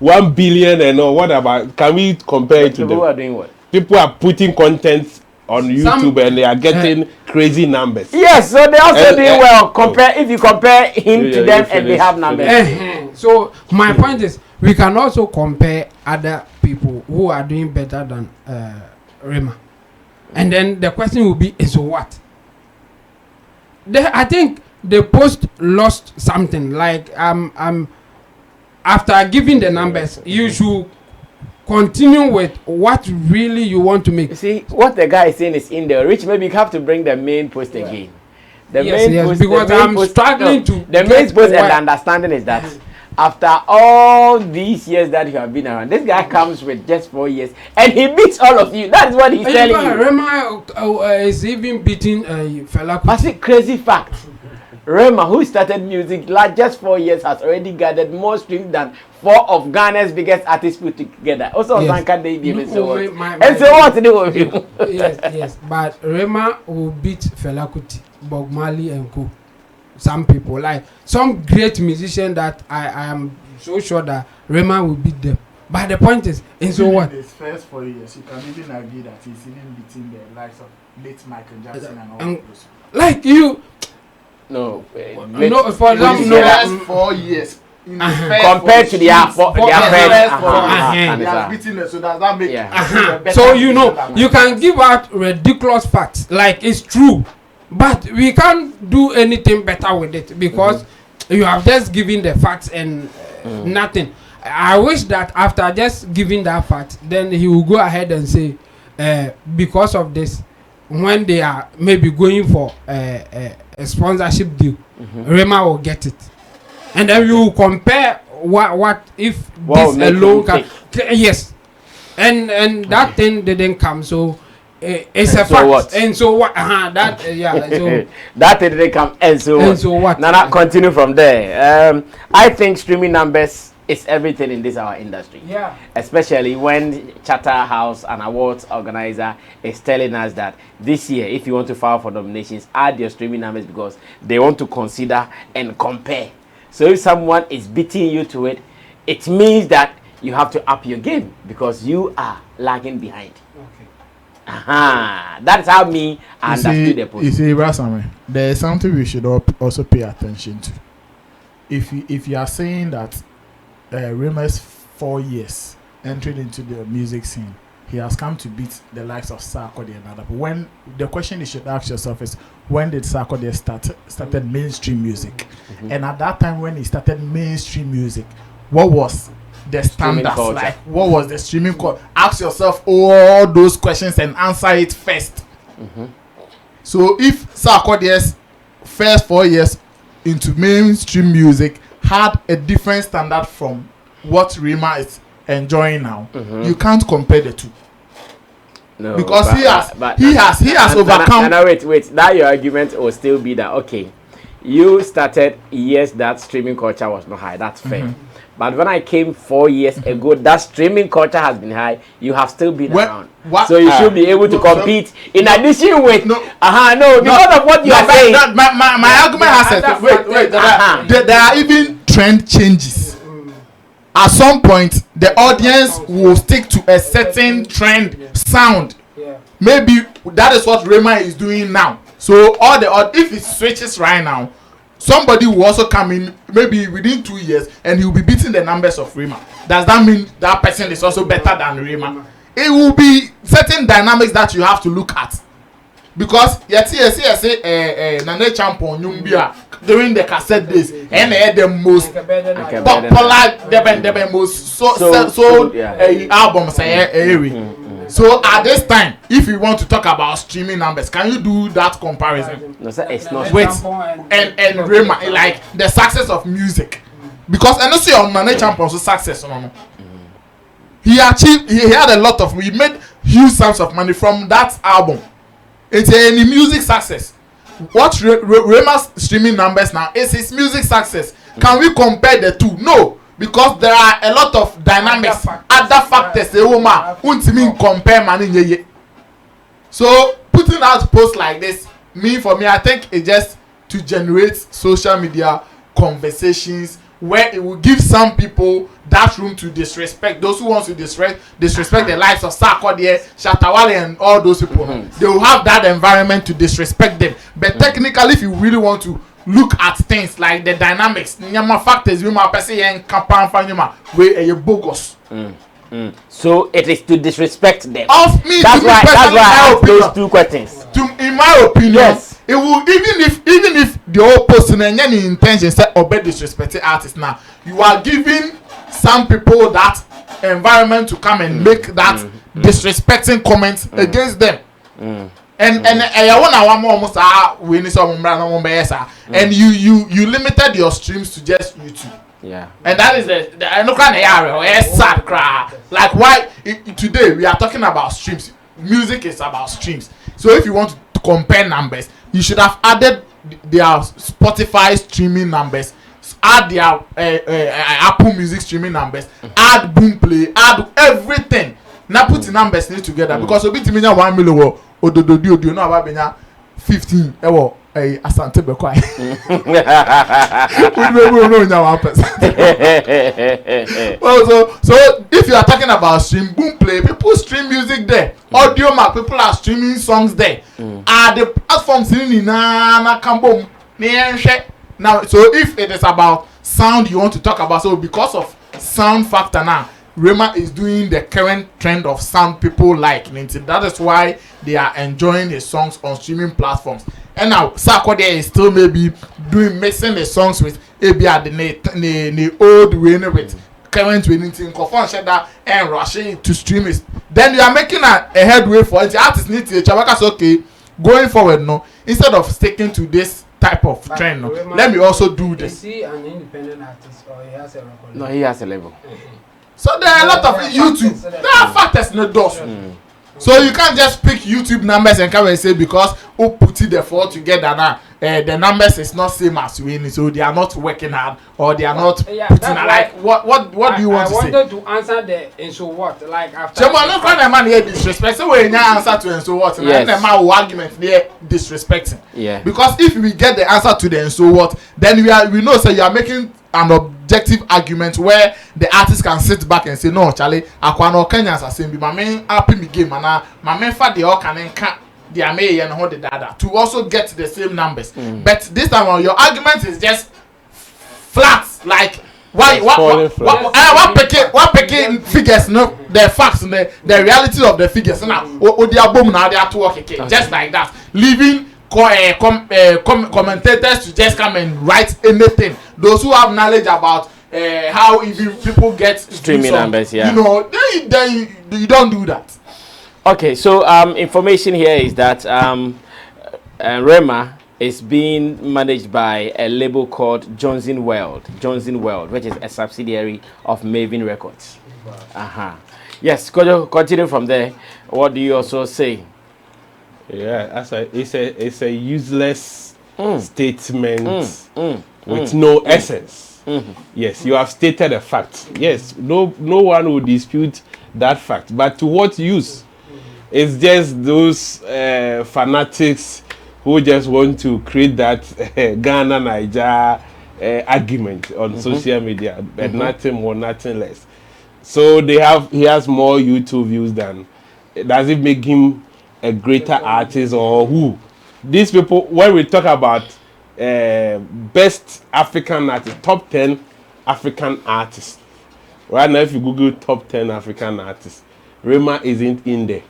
1 billion and all, what about? Can we compare it to them? People who are doing what? People are putting content on YouTube and they are getting crazy numbers. Yes, so they also doing well. If you compare him to them and they have numbers. So my point is, we can also compare other people who are doing better than Rema, and then the question will be, so what? I think the post lost something. Like after giving the numbers, you should continue with what really you want to make. You see, what the guy is saying is in there. Rich, maybe you have to bring the main post again. The main post, because I'm struggling to. The main post and the understanding is that after all these years that you have been around, this guy comes with just 4 years and he beats all of you. That is what he's telling you. Rema is even beating Fela Kuti. That's a crazy fact. Rema, who started music just 4 years, has already gathered more streams than 4 of Ghana's biggest artists put together. Also, Zanka Devi and so on. And so what to do with you? Yes. But Rema will beat Fela Kuti, Bob Marley and co. Some people, like some great musicians that I am so sure that Rema will beat them. But the point is, and so what? His first 4 years, you can even argue that he's even beating the likes of late Michael Jackson and all those. Like you. No, for example, last 4 years. Compared to their first, he has beaten it, so does that make so you can give out ridiculous facts like it's true, but we can't do anything better with it because you have just given the facts and nothing. I wish that after just giving that fact, then he will go ahead and say because of this, when they are maybe going for a sponsorship deal, Rema will get it, and then you compare what if this alone can, yes, and that thing didn't come, so it's a fact. What? And so what? That so that thing didn't come, and so what? Now continue from there. I think streaming numbers is everything in this our industry. Yeah. Especially when Shataa House, an awards organizer, is telling us that this year, if you want to file for nominations, add your streaming numbers because they want to consider and compare. So if someone is beating you to it, it means that you have to up your game because you are lagging behind. okay. That is how me understood the post. You see, Rasame, there is something we should also pay attention to. If you are saying that Rema's 4 years entering into the music scene, he has come to beat the likes of Sarkodie and other. But when the question you should ask yourself is, when did Sarkodie started mainstream music? And at that time when he started mainstream music, what was the standards like? What was the streaming culture? Ask yourself all those questions and answer it first. So if Sarkodie's first 4 years into mainstream music had a different standard from what Rema is enjoying now, you can't compare the two. No, because he has overcome. Wait. That your argument will still be that okay, you started years that streaming culture was not high. That's fair. But when I came 4 years ago, that streaming culture has been high. You have still been around, so you should be able to compete. In addition with because of what you are saying. My argument has wait. There are even trend changes. At some point, the audience will stick to a certain trend sound. Maybe that is what Rema is doing now. So if it switches right now, somebody will also come in maybe within 2 years and he will be beating the numbers of Rema. Does that mean that person is also better than Rema? It will be certain dynamics that you have to look at. Because Nane Champion during the cassette days and the most popular the most albums So at this time, if you want to talk about streaming numbers, can you do that comparison? No, sir, it's not. Wait, and Rema, like the success of music, because and also your Nane Champion's success, he had a lot of, he made huge sums of money from that album. It's any music success. What Rema's streaming numbers now is his music success. Can we compare the two? No, because there are a lot of dynamics, other factors. Compare money. So putting out posts like this, for me, I think it's just to generate social media conversations where it will give some people that room to disrespect those who want to disrespect the lives of Saga, Shataa, and all those people. They will have that environment to disrespect them. But technically, if you really want to look at things like the dynamics, factors, bogus. So it is to disrespect them. Of me, that's why I have those two questions. In my opinion, yes. It will even if the whole person and any intention say obey disrespecting artists now, you are giving some people that environment to come and make that disrespecting comments against them. And I want almost and you limited your streams to just YouTube. Yeah. And that is the sad cry. Like why today we are talking about streams. Music is about streams. So if you want to compare numbers, you should have added their Spotify streaming numbers, add their Apple Music streaming numbers, add Boomplay, add everything. Now put the numbers together because obi timinya 1 million odododio no about 15 asante bekwai. So if you are talking about stream Boomplay, people stream music there. Audio Mac, people are streaming songs there. Are the platforms in na kambom now? So if it is about sound you want to talk about, so because of sound factor now, Rema is doing the current trend of sound people like. That is why they are enjoying his songs on streaming platforms. And now Saga is still maybe mixing the songs with the old way with current way and rushing to stream it. Then you are making a headway for it. The artists need to okay going forward. No, instead of sticking to this type of trend, no, let me also do this. Is he an independent artist or he has a record? No, he has a label. So there are a lot of YouTube. There are factors in the doors. So you can't just pick YouTube numbers and come and say because who put it the four together now, the numbers is not same as winning, so they are not working hard or they are not putting like what do you want to say? I wanted to answer the and so what like after. So I'm not calling a man here disrespect. So when you answer to and so what, and then the man will argument there disrespecting. Yeah. Because if we get the answer to the and so what, then we know so you are making an objective argument where the artist can sit back and say no Charlie akwano Kenyans are saying my main happy me game and my main for the all can the amay and hold the data to also get the same numbers. But this time on your argument is just flat like why what picking figures no the facts and the reality of the figures now they are boom now they are to work just like that leaving commentators to just come and write anything. Those who have knowledge about how even people get streaming numbers, you know, then you don't do that. Okay, so information here is that Rema is being managed by a label called Johnson World, which is a subsidiary of Maven Records. Yes, continue from there. What do you also say? Yeah, it's a useless statement with no essence. Yes, you have stated a fact. Yes, no one will dispute that fact. But to what use? It's just those fanatics who just want to create that Ghana Niger argument on social media, but nothing more, nothing less. So he has more YouTube views than. Does it make him a greater artist or who? These people, when we talk about best African artist, top 10 African artists. Right now, if you Google top 10 African artists, Rema isn't in there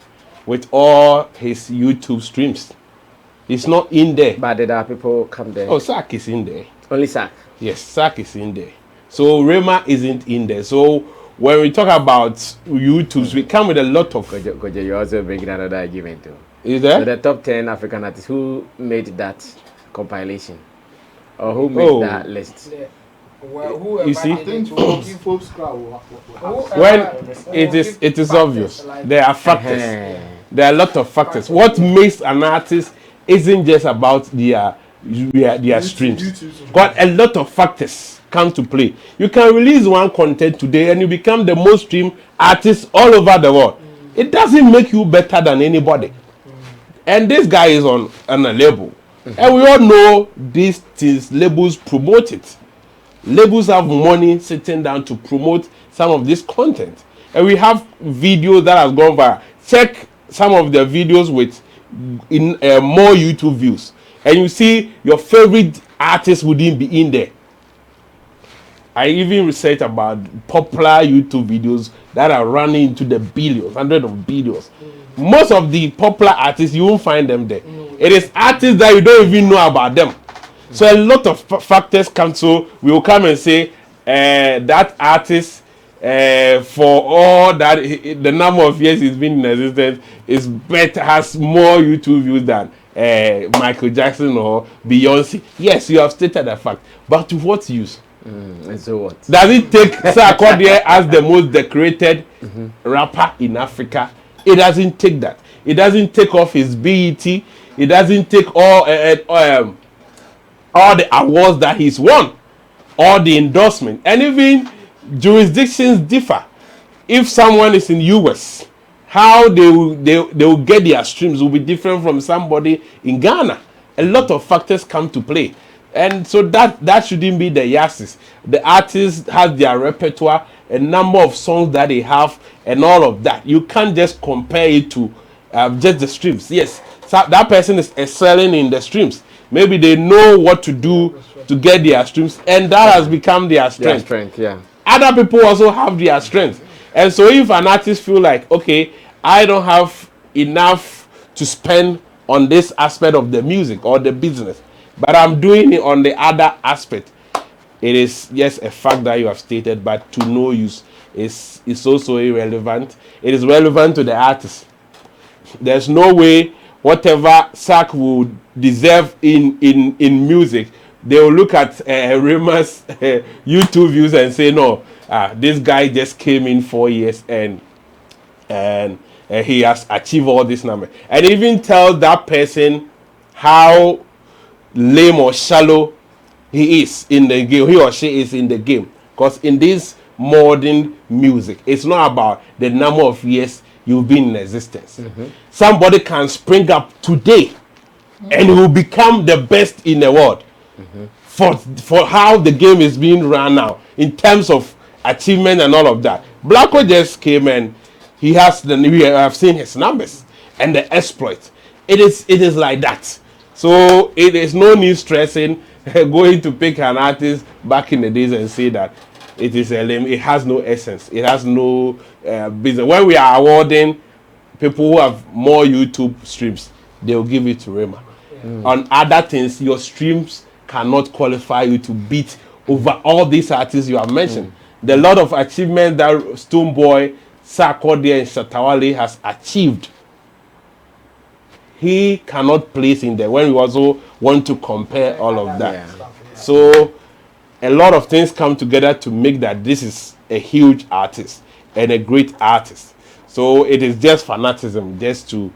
with all his YouTube streams. It's not in there. But there are people come there. Oh, Sack is in there. Only Sack. Yes, Sack is in there. So Rema isn't in there. So when we talk about YouTubes, we come with a lot of. You're also bringing another argument too. Is there? So the top 10 African artists, who made that compilation? Or who made that list? Well, you see, Folks crowd when it is obvious, there are factors. There are a lot of factors. What makes an artist isn't just about their streams. Got a lot of factors come to play. You can release one content today and you become the most streamed artist all over the world. It doesn't make you better than anybody. And this guy is on a label. And we all know these things, labels promote it. Labels have money sitting down to promote some of this content. And we have videos that have gone viral. Check some of the videos with more YouTube views. And you see your favorite artist wouldn't be in there. I even researched about popular YouTube videos that are running into the billions, hundreds of billions. Most of the popular artists, you won't find them there. It is artists that you don't even know about them. So a lot of factors come. So we will come and say that artist, for all that the number of years he's been in existence, is better, has more YouTube views than Michael Jackson or Beyonce. Yes, you have stated that fact. But to what use? And so what? Does it take Sarkodie as the most decorated rapper in Africa? It doesn't take that. It doesn't take off his BET. It doesn't take all the awards that he's won, all the endorsement, and even jurisdictions differ. If someone is in US, how they will get their streams will be different from somebody in Ghana. A lot of factors come to play. And so that shouldn't be the yasses. The artist has their repertoire, a number of songs that they have, and all of that. You can't just compare it to just the streams. Yes, so that person is excelling in the streams. Maybe they know what to do to get their streams, and that has become their strength. Yeah. Other people also have their strength. And so if an artist feel like, okay, I don't have enough to spend on this aspect of the music or the business, but I'm doing it on the other aspect, it is yes a fact that you have stated, but to no use. Is also irrelevant. It is relevant to the artist. There's no way whatever Sack would deserve in music, they will look at Rema's YouTube views and say, no, this guy just came in 4 years and he has achieved all this number. And even tell that person how lame or shallow he is in the game, he or she is in the game. Because in this modern music, it's not about the number of years you've been in existence. Somebody can spring up today and will become the best in the world for how the game is being run now in terms of achievement and all of that. Blacko just came and we have seen his numbers and the exploit. It is like that. So it is no need stressing going to pick an artist back in the days and say that it is a lame. It has no essence. It has no business. When we are awarding people who have more YouTube streams, they will give it to Rema. On other things, your streams cannot qualify you to beat over all these artists you have mentioned. The lot of achievements that Stonebwoy, Sarkodie, and Shataa has achieved, he cannot place in there when we also want to compare all of that. So a lot of things come together to make that this is a huge artist and a great artist. So it is just fanaticism just to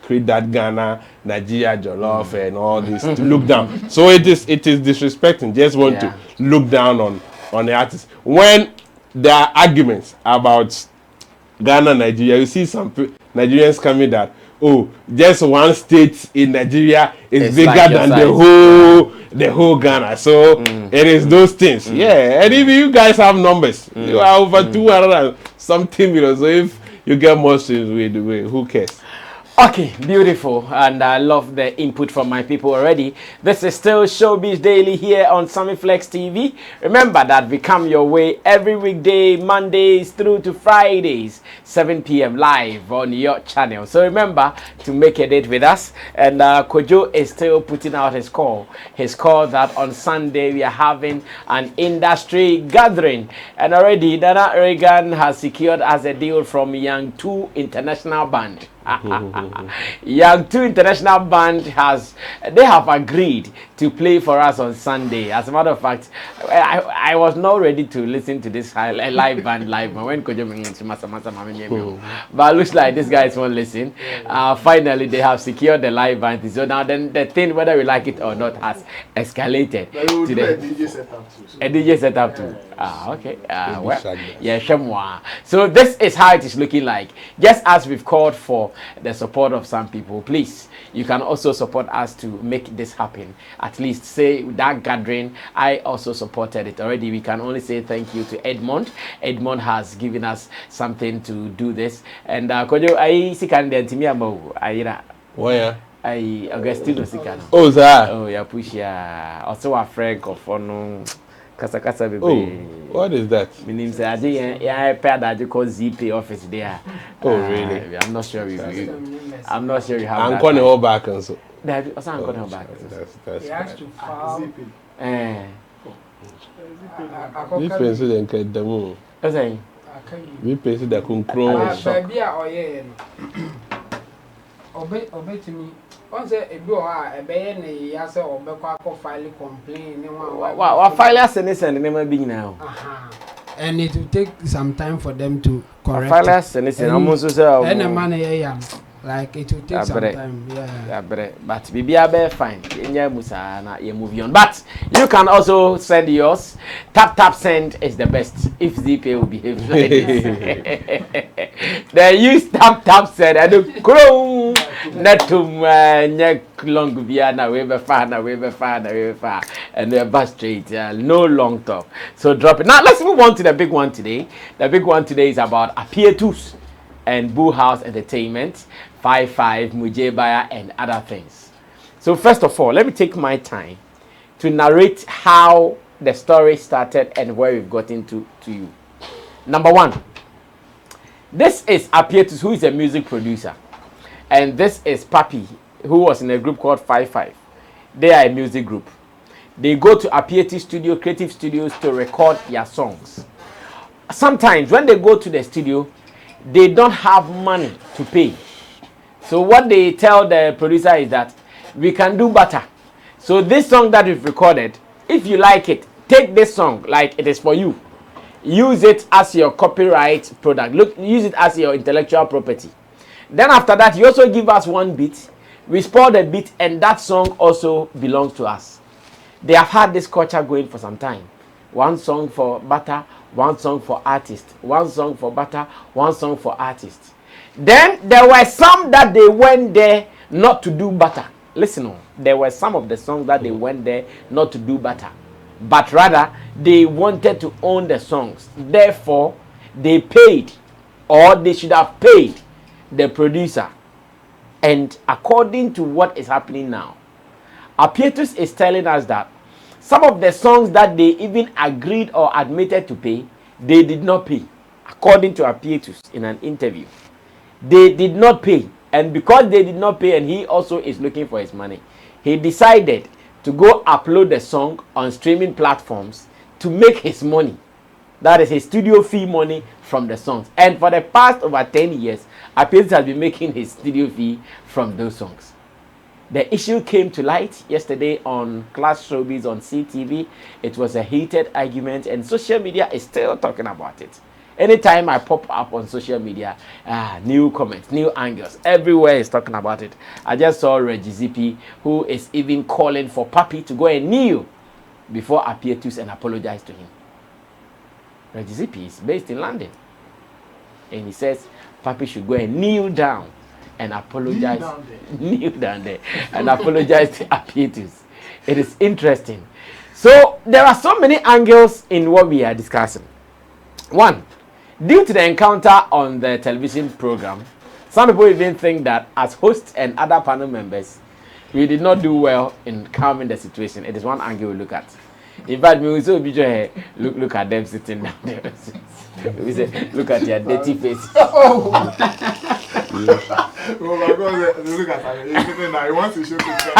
create that Ghana, Nigeria, Jollof and all this to look down. So it is disrespecting. Just want to look down on the artist. When there are arguments about Ghana, Nigeria, you see some Nigerians coming that, oh, just one state in Nigeria is bigger like than the whole Ghana. So it is those things. Yeah, and if you guys have numbers, you are over 200 and something million. So if you get more streams, who cares? Okay, beautiful, and I love the input from my people already. This is still Showbiz Daily here on Sammy Flex TV. Remember that we come your way every weekday, Mondays through to Fridays, 7 p.m. live on your channel. So remember to make a date with us. And Kojo is still putting out his call. His call that on Sunday we are having an industry gathering. And already Dana Reagan has secured us a deal from Young 2 International Band. Young 2 International Band they have agreed to play for us on Sunday. As a matter of fact, I was not ready to listen to this live band when but it looks like these guys won't listen. Finally they have secured the live band. So now then the thing, whether we like it or not, has escalated to the DJ setup too. Okay. Well, yeah, so this is how it is looking like. Just as we've called for the support of some people, please, you can also support us to make this happen. At least say that gathering, I also supported it already. We can only say thank you to Edmond. Edmond has given us something to do this. And Kojo, I see can the Timia Ayira. Where? I Augustino Sikano. Oh, sir. Oh, yeah, push ya. Also a friend of Kasa baby. Oh, what is that? My name is Adi. I paired that you call ZP office there. Oh, really? I'm not sure I'm not sure you have. I'm calling her back and so. I'm calling her back. He has to file. We pencil and cut the moon. What's that? We pencil the concron. Baby, or yeah. Obey to me. Once a bill, a bayan, yes, or Becquaco file complain. What file us and it's never been now. And it will take some time for them to correct. File us and it's almost and a money, like it will take some time. Yeah, but be fine. You move on. But you can also send yours. Tap send is the best if ZP will behave like this. They use tap send. I do crow. Not to long via na way far, and they're back straight. No long talk. So drop it. Now let's move on to the big one today. The big one today is about Appietus and Boo House Entertainment, 55, Mujebaya, and other things. So first of all, let me take my time to narrate how the story started and where we've gotten to you. Number one, this is Appietus, who is a music producer. And this is Papi, who was in a group called 55. They are a music group. They go to Appietus studio, creative studios, to record their songs. Sometimes when they go to the studio, they don't have money to pay. So what they tell the producer is that we can do better. So this song that we've recorded, if you like it, take this song like it is for you. Use it as your copyright product. Use it as your intellectual property. Then after that, you also give us one beat. We spoil the beat and that song also belongs to us. They have had this culture going for some time. One song for barter, one song for artist, one song for barter, one song for artist. Then there were some that they went there not to do barter. Listen on, there were some of the songs that they went there not to do barter, but rather they wanted to own the songs. Therefore, they paid, or they should have paid the producer. And according to what is happening now, Appietus is telling us that some of the songs that they even agreed or admitted to pay, they did not pay. According to Appietus in an interview, they did not pay. And because they did not pay, and he also is looking for his money, he decided to go upload the song on streaming platforms to make his money. That is his studio fee money from the songs. And for the past over 10 years, Appietus has been making his studio fee from those songs. The issue came to light yesterday on Class Showbiz on CTV. It was a heated argument, and social media is still talking about it. Anytime I pop up on social media, new comments, new angles, everywhere is talking about it. I just saw Reggie Zippy, who is even calling for Papi to go and kneel before Appietus and apologize to him. Reggie Zippy is based in London, and he says Papi should go and kneel down and apologize. Kneel down there and apologize to Appietus. It is interesting. So there are so many angles in what we are discussing. One, due to the encounter on the television program, Some people even think that as hosts and other panel members, we did not do well in calming the situation. It is one angle we look at. In fact, we also look at them sitting down there. We say, look at your dirty face. Oh my God! Look at him. He's sitting there. He wants to show picture.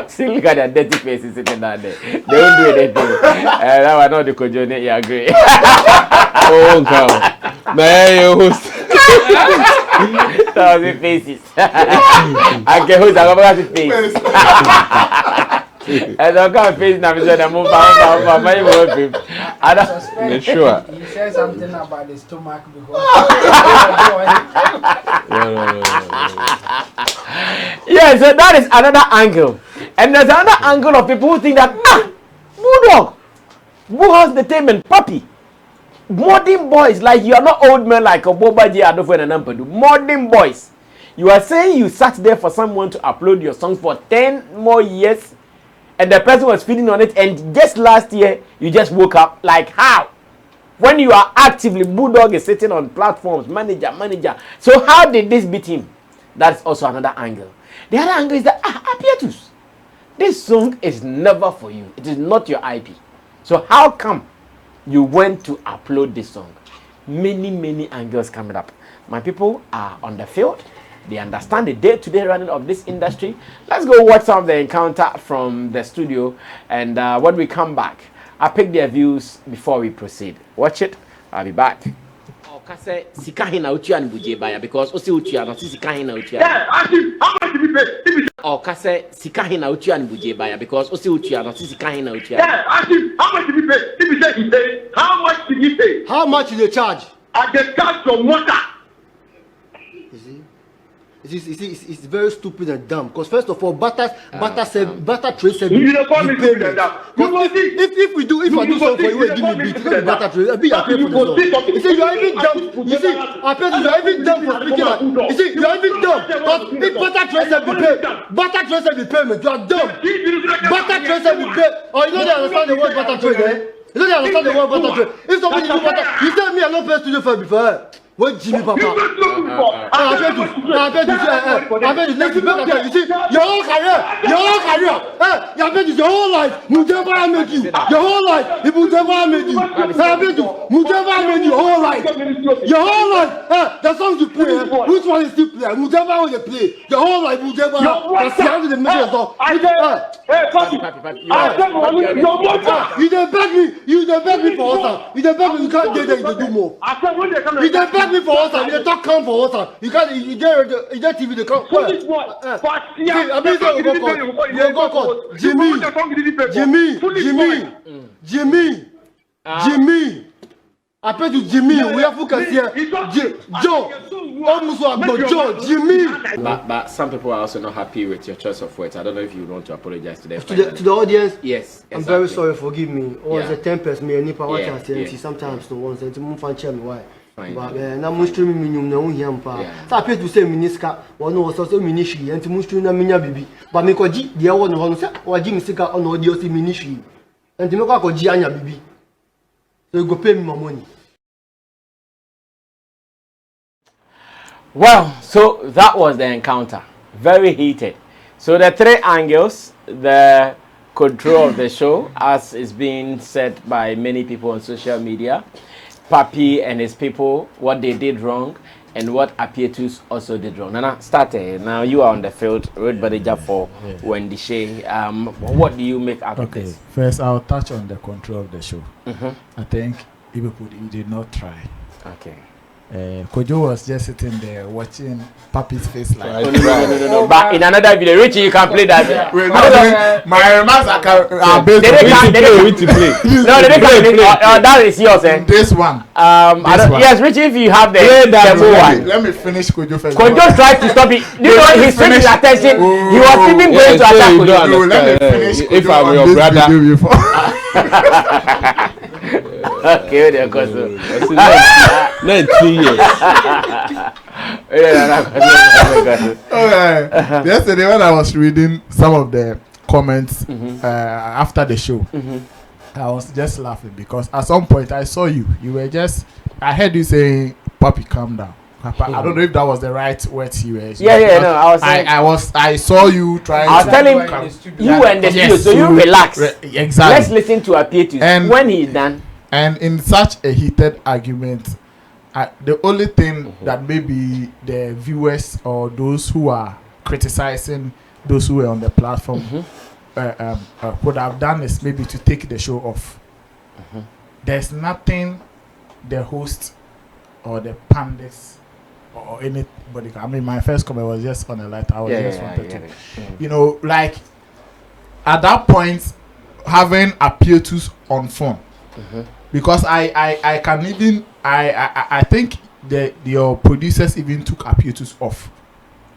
See, look at their dirty faces sitting down there. They don't do anything. That was not the Kojone. You agree? Oh God! Man, you host. That was the faces. I can host. I'm going to face. And I'll come face now. I'm moving. Sure. He said something about the stomach because. No. Yeah, so that is another angle. And there's another angle of people who think that, Bulldog, Bullhouse Entertainment, Papi, modern boys, like you are not old men like Mujebaya and Nampadu. Modern boys. You are saying you sat there for someone to upload your songs for 10 more years, and the person was feeding on it, and just last year, you just woke up. Like how? When you are actively, Bulldog is sitting on platforms, manager. So how did this beat him? That's also another angle. The other angle is that, Appietus, this song is never for you. It is not your IP. So how come you went to upload this song? Many angles coming up. My people are on the field. They understand the day-to-day running of this industry. Let's go watch some of the encounter from the studio. And when we come back, I'll pick their views before we proceed. Watch it. I'll be back. Kase sikahi na utia ni Mujebaya because osi utia na sikahi na utia. Yeah, ask him how much did he pay? Kase sikahi na utia ni Mujebaya because osi utia na sikahi na utia. Yeah, ask him how much did he pay? If he said he paid, how much did he pay? How much did they charge? I get charged from water. It's very stupid and dumb. Because first of all, barter trade service. You don't call me stupid and dumb. If I do something for you, give me beat. It's barter trade. I pay for the song. You see, you are even dumb. You see, I pay you are even dumb for speaking like. You see, you are even dumb. Because if barter trade service pay, barter trade service payment, you are dumb. Barter trade service pay. Oh, you know they understand the word barter trade, eh? You know they understand the word barter trade. If somebody do barter, you tell me I don't pay studio for before. What Jimmy Papa? I bet you. Listen, you see, your whole career. I bet you your whole life. Mujebaya made you. Your whole life. Mujebaya made you. I bet you. Mujebaya made you your whole life. Your whole life. The songs you play. Which one is still play? Mujebaya will play. Your whole life, Mujebaya. That's the end of the message. Hey, Papi. You don't beg me. You don't beg me for water. You don't beg me. You can't get there. You do more. You don't beg me for water. You don't come for water. You can't. You get TV. They come. You go call Jimmy. I pay to Jimmy. We have focus here. Joe. Almost Joe. Jimmy. But some people are also not happy with your choice of words. I don't know if you want to apologize to them. To the audience. Yes. I'm very sorry. Forgive me. Or the tempest me any power Yeah. sometimes no one say to move and tell me why. Fine. But na munstream minimum na unhia mpa. So I pay to say minister one was also ministry and munstream na minya bibi. But me koji dia won no say waji misika on audio see ministry. And me ko koji anya bibi. So you go pay me my money. Well, so that was the encounter. Very heated. So the three angles, the control of the show, as is being said by many people on social media, Papi and his people, what they did wrong, and what Appietus also did wrong. Nana, start. Now you are on the field, road manager for Wendy Shea. What do you make out of this? First I'll touch on the control of the show. I think he did not try. Okay. Kojo was just sitting there watching Papi's face like. No. But in another video, Richie, you can play that. My remarks are based They can't play. No, they can't play. That is yours, eh? This one. Yes, Richie, if you have the demo one. Let me finish Kojo first. Kojo tried to stop it. You know, he switched his attention. He was even going to attack Kojo. Let me finish. If I'm your brother. Okay, there goes. 19 years. Okay. Yesterday when I was reading some of the comments after the show, I was just laughing because at some point I saw you. You were just. I heard you saying, "Papi, calm down." Papa, I don't know if that was the right word you were using. Yeah, no, I saw you trying. I was telling you were in the studio, so you relax. Exactly. Let's listen to Appietus when he's done. And in such a heated argument, the only thing that maybe the viewers or those who are criticizing those who were on the platform would have done is maybe to take the show off. There's nothing the host or the panelists or anybody. I mean, my first comment was just on a light. I was wanted to, you know, like at that point, having Appietus on phone, because I can even I think your producers even took Appietus off.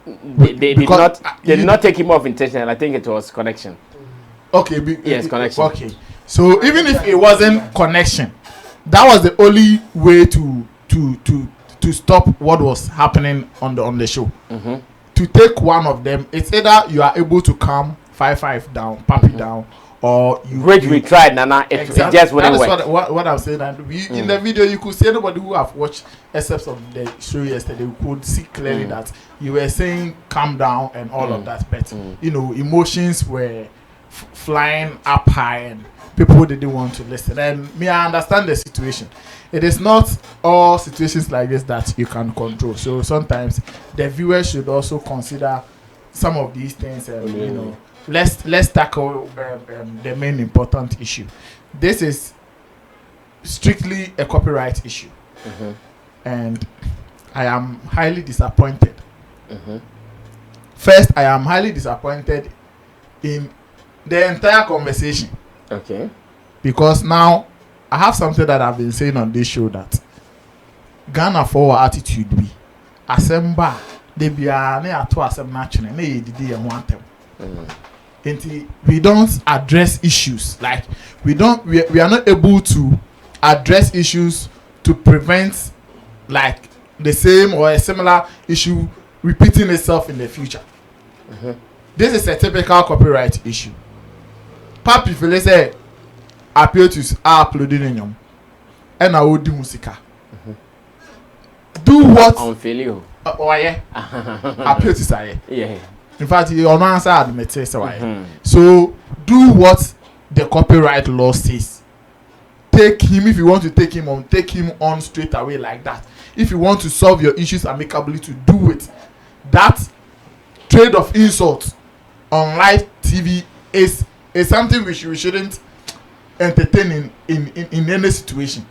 They did not take him off intentionally. I think it was connection. Okay. Yes, connection. Okay. So even if it wasn't connection, that was the only way to stop what was happening on the show. To take one of them, it's either you are able to calm 5-5 down, Papi down, or we tried, Nana. It just wouldn't work. That is what I'm saying. And in the video, you could see anybody who have watched excerpts of the show yesterday could see clearly that you were saying calm down and all of that, but you know, emotions were flying up high and people didn't want to listen. And me, I understand the situation. It is not all situations like this that you can control. So sometimes the viewers should also consider some of these things. And you know, let's tackle the main important issue. This is strictly a copyright issue, and I am highly disappointed. First, I am highly disappointed in the entire conversation. Okay. Because now I have something that I've been saying on this show, that Ghana for our attitude be assemble they be a to assemble naturally ne did and want them. We don't address issues, like we are not able to address issues to prevent like the same or a similar issue repeating itself in the future. This is a typical copyright issue. Papi fele say Appietus are uploading in yom and I would do musica. Do what on failure. Oh yeah. Appietus are yeah. In fact, your answer admitted so do what the copyright law says. Take him if you want to take him on straight away like that. If you want to solve your issues amicably, to do it. That trade of insults on live TV is something we shouldn't entertain in any situation.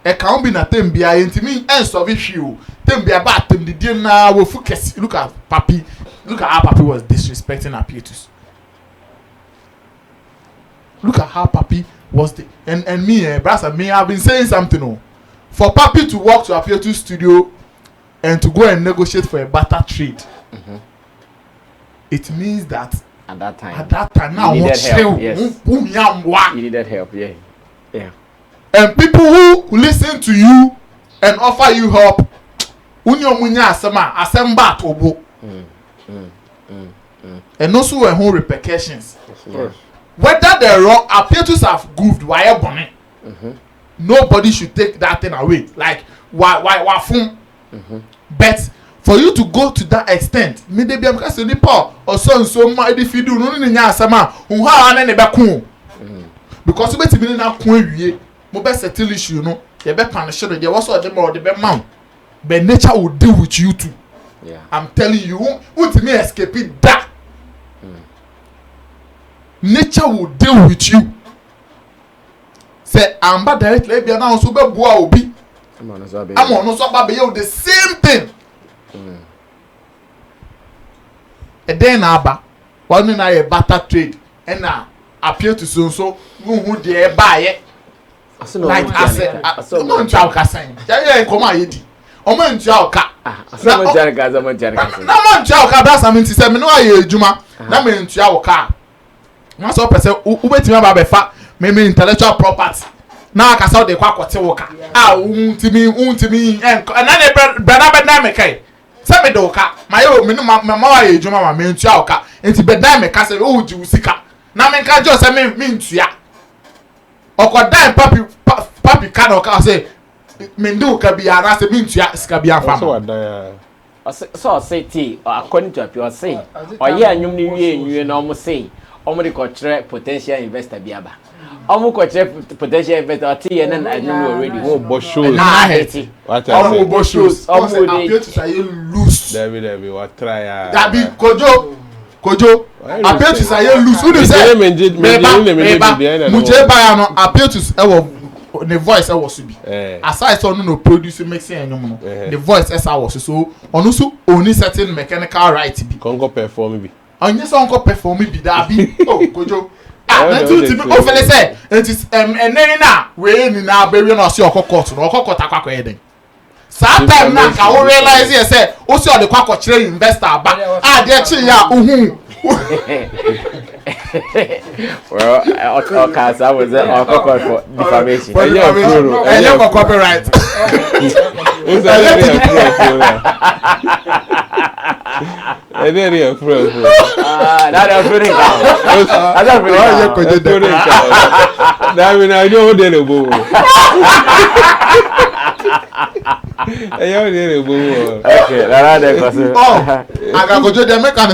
It can't be nothing be intimi and solve issue. Then be about them the dinner will focus. Look at Papi. Look at how Papi was disrespecting Appietus. Look at how Papi was and me, Brasa, me, I've been saying something. Oh, for Papi to walk to Appietus studio and to go and negotiate for a barter trade, it means that at that time now you needed help. Yes. You needed help. Yeah. And people who listen to you and offer you help, and also a whole repercussions. Yes. Whether they're wrong, Appietus have goofed. Why bonnet? Nobody should take that thing away. Like why phone? But for you to go to that extent, maybe I'm because any power or so might if you do no nya asama who ha na ne be kun. Because we be na kun wie, mo be settle issue no, you be punish the there was all the more the be man. But nature will deal with you too. Yeah. I'm telling you, won't me escape it that. Nature will deal with you. Say I'm bad directly be now so be boa obi. I'm on so be the same thing. And then aba one na a barter trade and na appear to so who dey buy like I said no ntua ka san ya come ayedi omo ntua ka so mo jare ka na mo ntua ka bra Sammy say me no aye adwuma na me ntua ka na so pese ubetimi aba be fa me intellectual property na aka say dey kwa kote wo ka untimi en na ne bra na me kai say me do ka my o me no ma aye adwuma ma me ntua ka enti be dan me ka say o ji usika na me ka jo say me ntua okodan papi ka no ka say mendo ka bi ara se bi ntua sika bi afa so say T according to Appie say or yeah anyum ni wie na omo say omo de kotre potential investor bi aba omo kotre potential investor T ye na anyum already oh bo shows what omo bo shows omo Appietus say loose David what try that be Kojo Appietus say loose who dey say Mujebaya no Appietus the voice was be aside so no produce mixing anyum no the voice was so onu so only certain mechanical right be congo perform be onye so onko perform be that be oh Kojo na tu ti o fele say it is enen na we ni na be we na so okokot no okokot akwakọ eden sometime na ka we realize here say o si o de kwakọ kire investor ba de chi ya uhun well, okay, so I was for defamation. And you for copyright.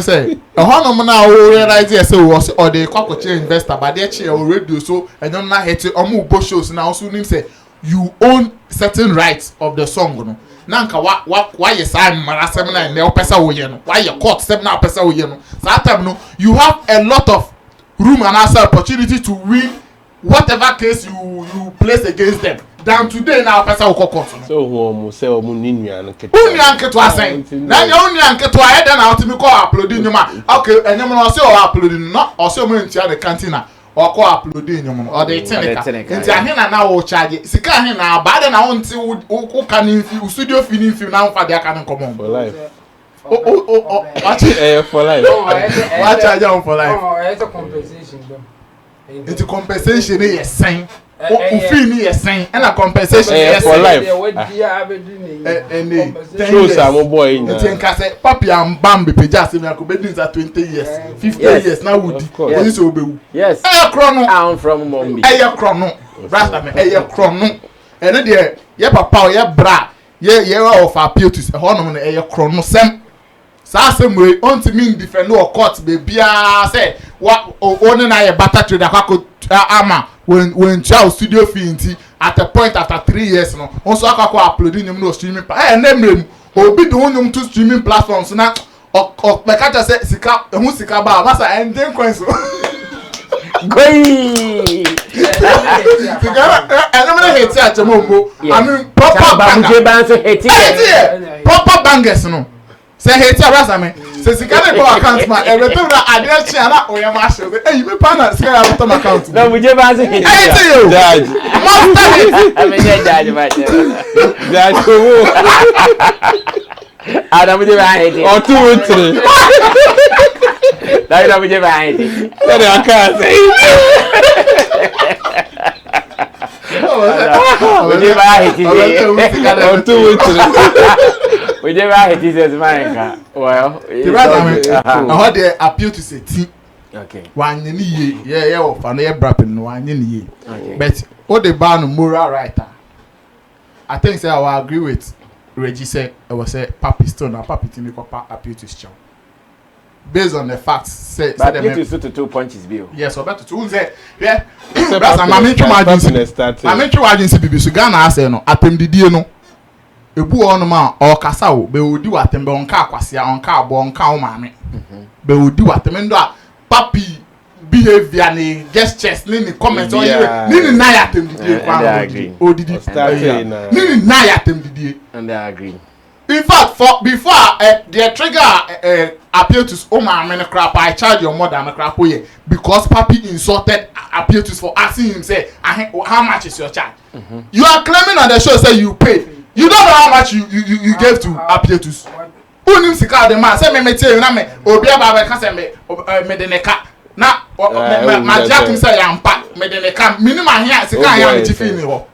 Say or the cockroach investor, but they chair radio so and don't not hate it shows now. So him say you own certain rights of the song. No, nanka why you sign marasem and no pesa no why you court 7 pesa no. So that time no, you have a lot of room and also opportunity to win whatever case you place against them. Down today now pesa court. So who say ninu anke to asen na nya unu anke to aye na ultimate call uploading nyoma okay enyom no say o uploading no o say mo ntia the cantina o call uploading nyom o dey tenika nti ahina na wo charge sika ahina ba de na wonti wo kan in studio film na mfa de aka nkomo for life watch for life watch charge on for life it's a compensation though it's a compensation is sen fee ni yesen and a compensation for life shows am boy in the say Papi and Bambi peja say me akobedin za 20 years 50 years now would only so obewu yes krono I'm from Mombi krono brother me krono and there ye papa ye bra ye of Appietus e ho no no krono sem sa sem we on to mean defend no court be bia say what only na ye barter trade akako ama when child studio fee at a point after 3 years no also akako uploading him no streaming name obi do him to streaming platforms na o make just say sika ehun sika ba masa ending coins Goi sika enam na hate at mo I mean proper bangers no say hate brasa me say sika dey go account man everything na adie chia na oyama show eh you me partner say I bottom account no Mujebaya say hate judge I mean judge match judge who Adam Mujebaya hate or 2 or 3 that Mujebaya hate that I can't say Mujebaya hate or 2 or 3 Mujebaya hate is man well how they appeal to say T okay one ye yeah of an air brapping one ye but what the ban moral writer I think say I will agree with Reggie said I was say Papi still now Papi to make up Appietus chow based on the facts say but Appietus to 2 punches bill yes or better to say yeah that's a mami agency bibi so Ghana say no atem didie no ebu onu ma o kasa o be odi watem be onka akwase onka abo onka o maame be odi watem ndo a Papi behavior ni gestures ni comment on you ni na ya tem didie kwa odidi ni na ya tem didie and I agree in fact for before the trigger Appietus o maame no crap I charge your mother no crap here because Papi insulted Appietus for asking him say how much is your charge you are claiming on the show say you pay. You don't know how much you gave to Appietus. Who names the car the man? Say me tell you na me obi aba be ka say me de neka na my jack say yampa me de neka minimum here sika here me chifi ni ho.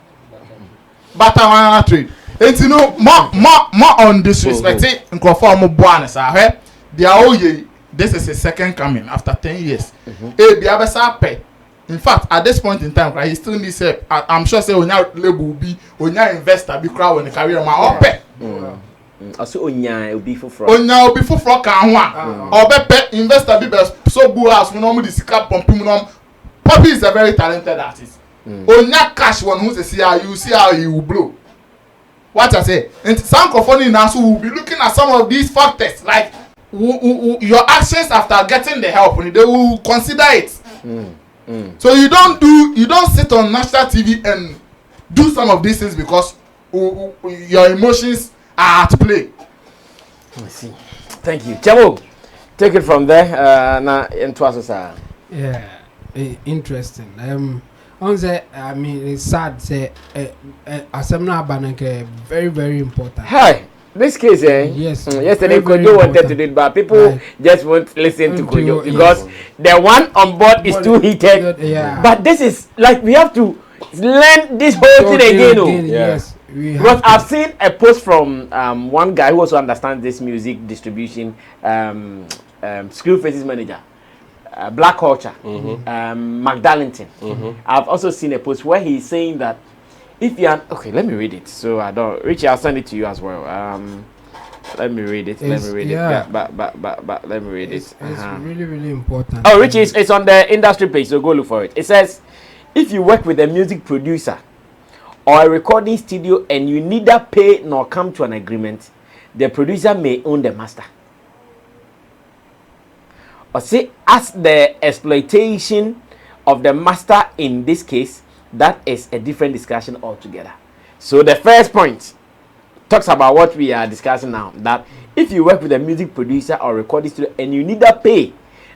But I want to trade. And you know more on disrespect nkrofo mo boa na sa hwe they are all ye this is his second coming after 10 years. E bia be sa pe In fact, at this point in time, right, he still needs help. I'm sure say onya label will be onya investor be crowd when the career ma ope. Also onya obi foforo. Onya obi foforo ka ho a. Obepe investor be so good as we no the sika pumping no. Papi is a very talented artist. Onya cash one who say you see how he will blow. What I say, and some company now so will be looking at some of these factors like your actions after getting the help, they will consider it. So you don't sit on national TV and do some of these things because your emotions are at play. I see. Thank you, Chamo. Take it from there. Now into us, yeah, interesting. I mean, it's sad. Say, Asemna Abananke very, very important. Hi, this case, yes. Yesterday, Kojo wanted to do it, but people just won't listen to Kojo because the one on board is too heated. Yeah. But this is like we have to learn this whole thing again. Yes. Because I've seen a post from one guy who also understands this music distribution, Screwface's manager. Black Culture, Magdalene. I've also seen a post where he's saying that if you are okay, let me read it. So I don't, Richie, I'll send it to you as well. Let me read it. Let me read it. But let me read it. It's really, really important. Oh, Richie, it's on the industry page, so go look for it. It says, if you work with a music producer or a recording studio and you neither pay nor come to an agreement, the producer may own the master. Or say, as the exploitation of the master in this case, that is a different discussion altogether. So the first point talks about what we are discussing now, that if you work with a music producer or recording studio and you neither pay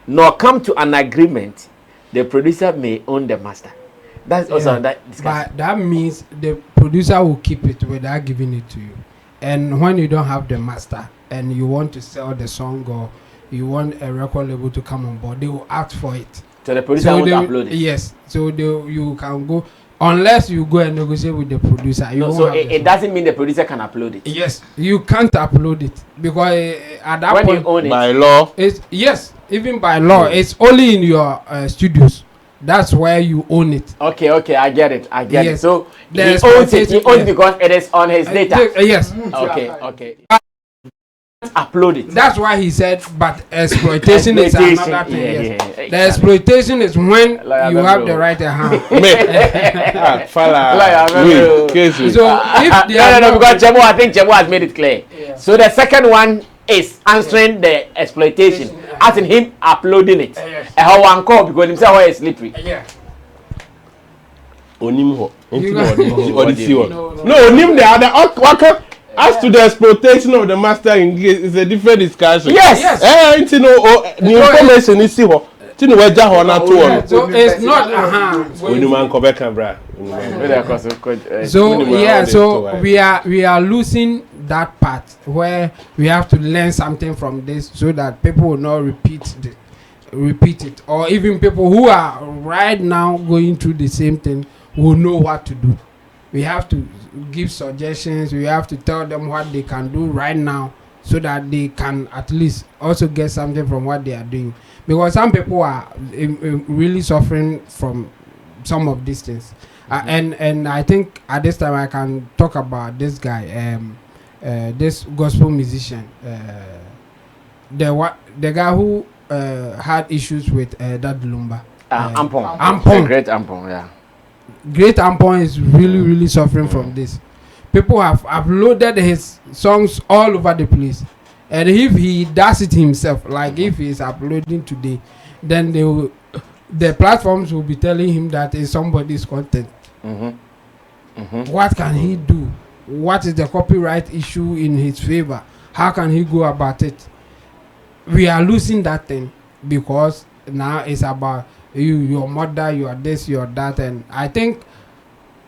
nor come to an agreement, the producer may own the master. That's also that discussion. But that means the producer will keep it without giving it to you. And when you don't have the master and you want to sell the song or you want a record label to come on board, they will ask for it. So the producer won't upload it? Yes. So you can go, unless you go and negotiate with the producer. So it doesn't mean the producer can upload it? Yes. You can't upload it. Because at that when point, you own it? By law? Yes. Even by law. It's only in your studios. That's where you own it. Okay, I get it. Yes. So he owns it. He owns it because it is on his data. Yes. Okay. Upload it. That's why he said, but exploitation is another thing. Exactly. The exploitation is when you have the right hand. So if because Chemo, I think Chemo has made it clear. Yeah. So the second one is answering the exploitation, as in him uploading it. How one call because himself is slippery. Onimho. No, Onim the other. As to the exploitation of the master in is a different discussion. Yes. The information is here. So it's not So we are losing that part where we have to learn something from this so that people will not repeat it, or even people who are right now going through the same thing will know what to do. We have to give suggestions. We have to tell them what they can do right now so that they can at least also get something from what they are doing. Because some people are really suffering from some of these things. And I think at this time I can talk about this guy, this gospel musician, the guy who had issues with Dad Lumba. Ampon. Great Ampon, yeah. Great Ampon is really suffering from this. People have uploaded his songs all over the place, and if he does it himself, like if he is uploading today, then the platforms will be telling him that is somebody's content. What can he do? What is the copyright issue in his favor? How can he go about it? We are losing that thing because now it's about you, your mother, you are this, you are that. And I think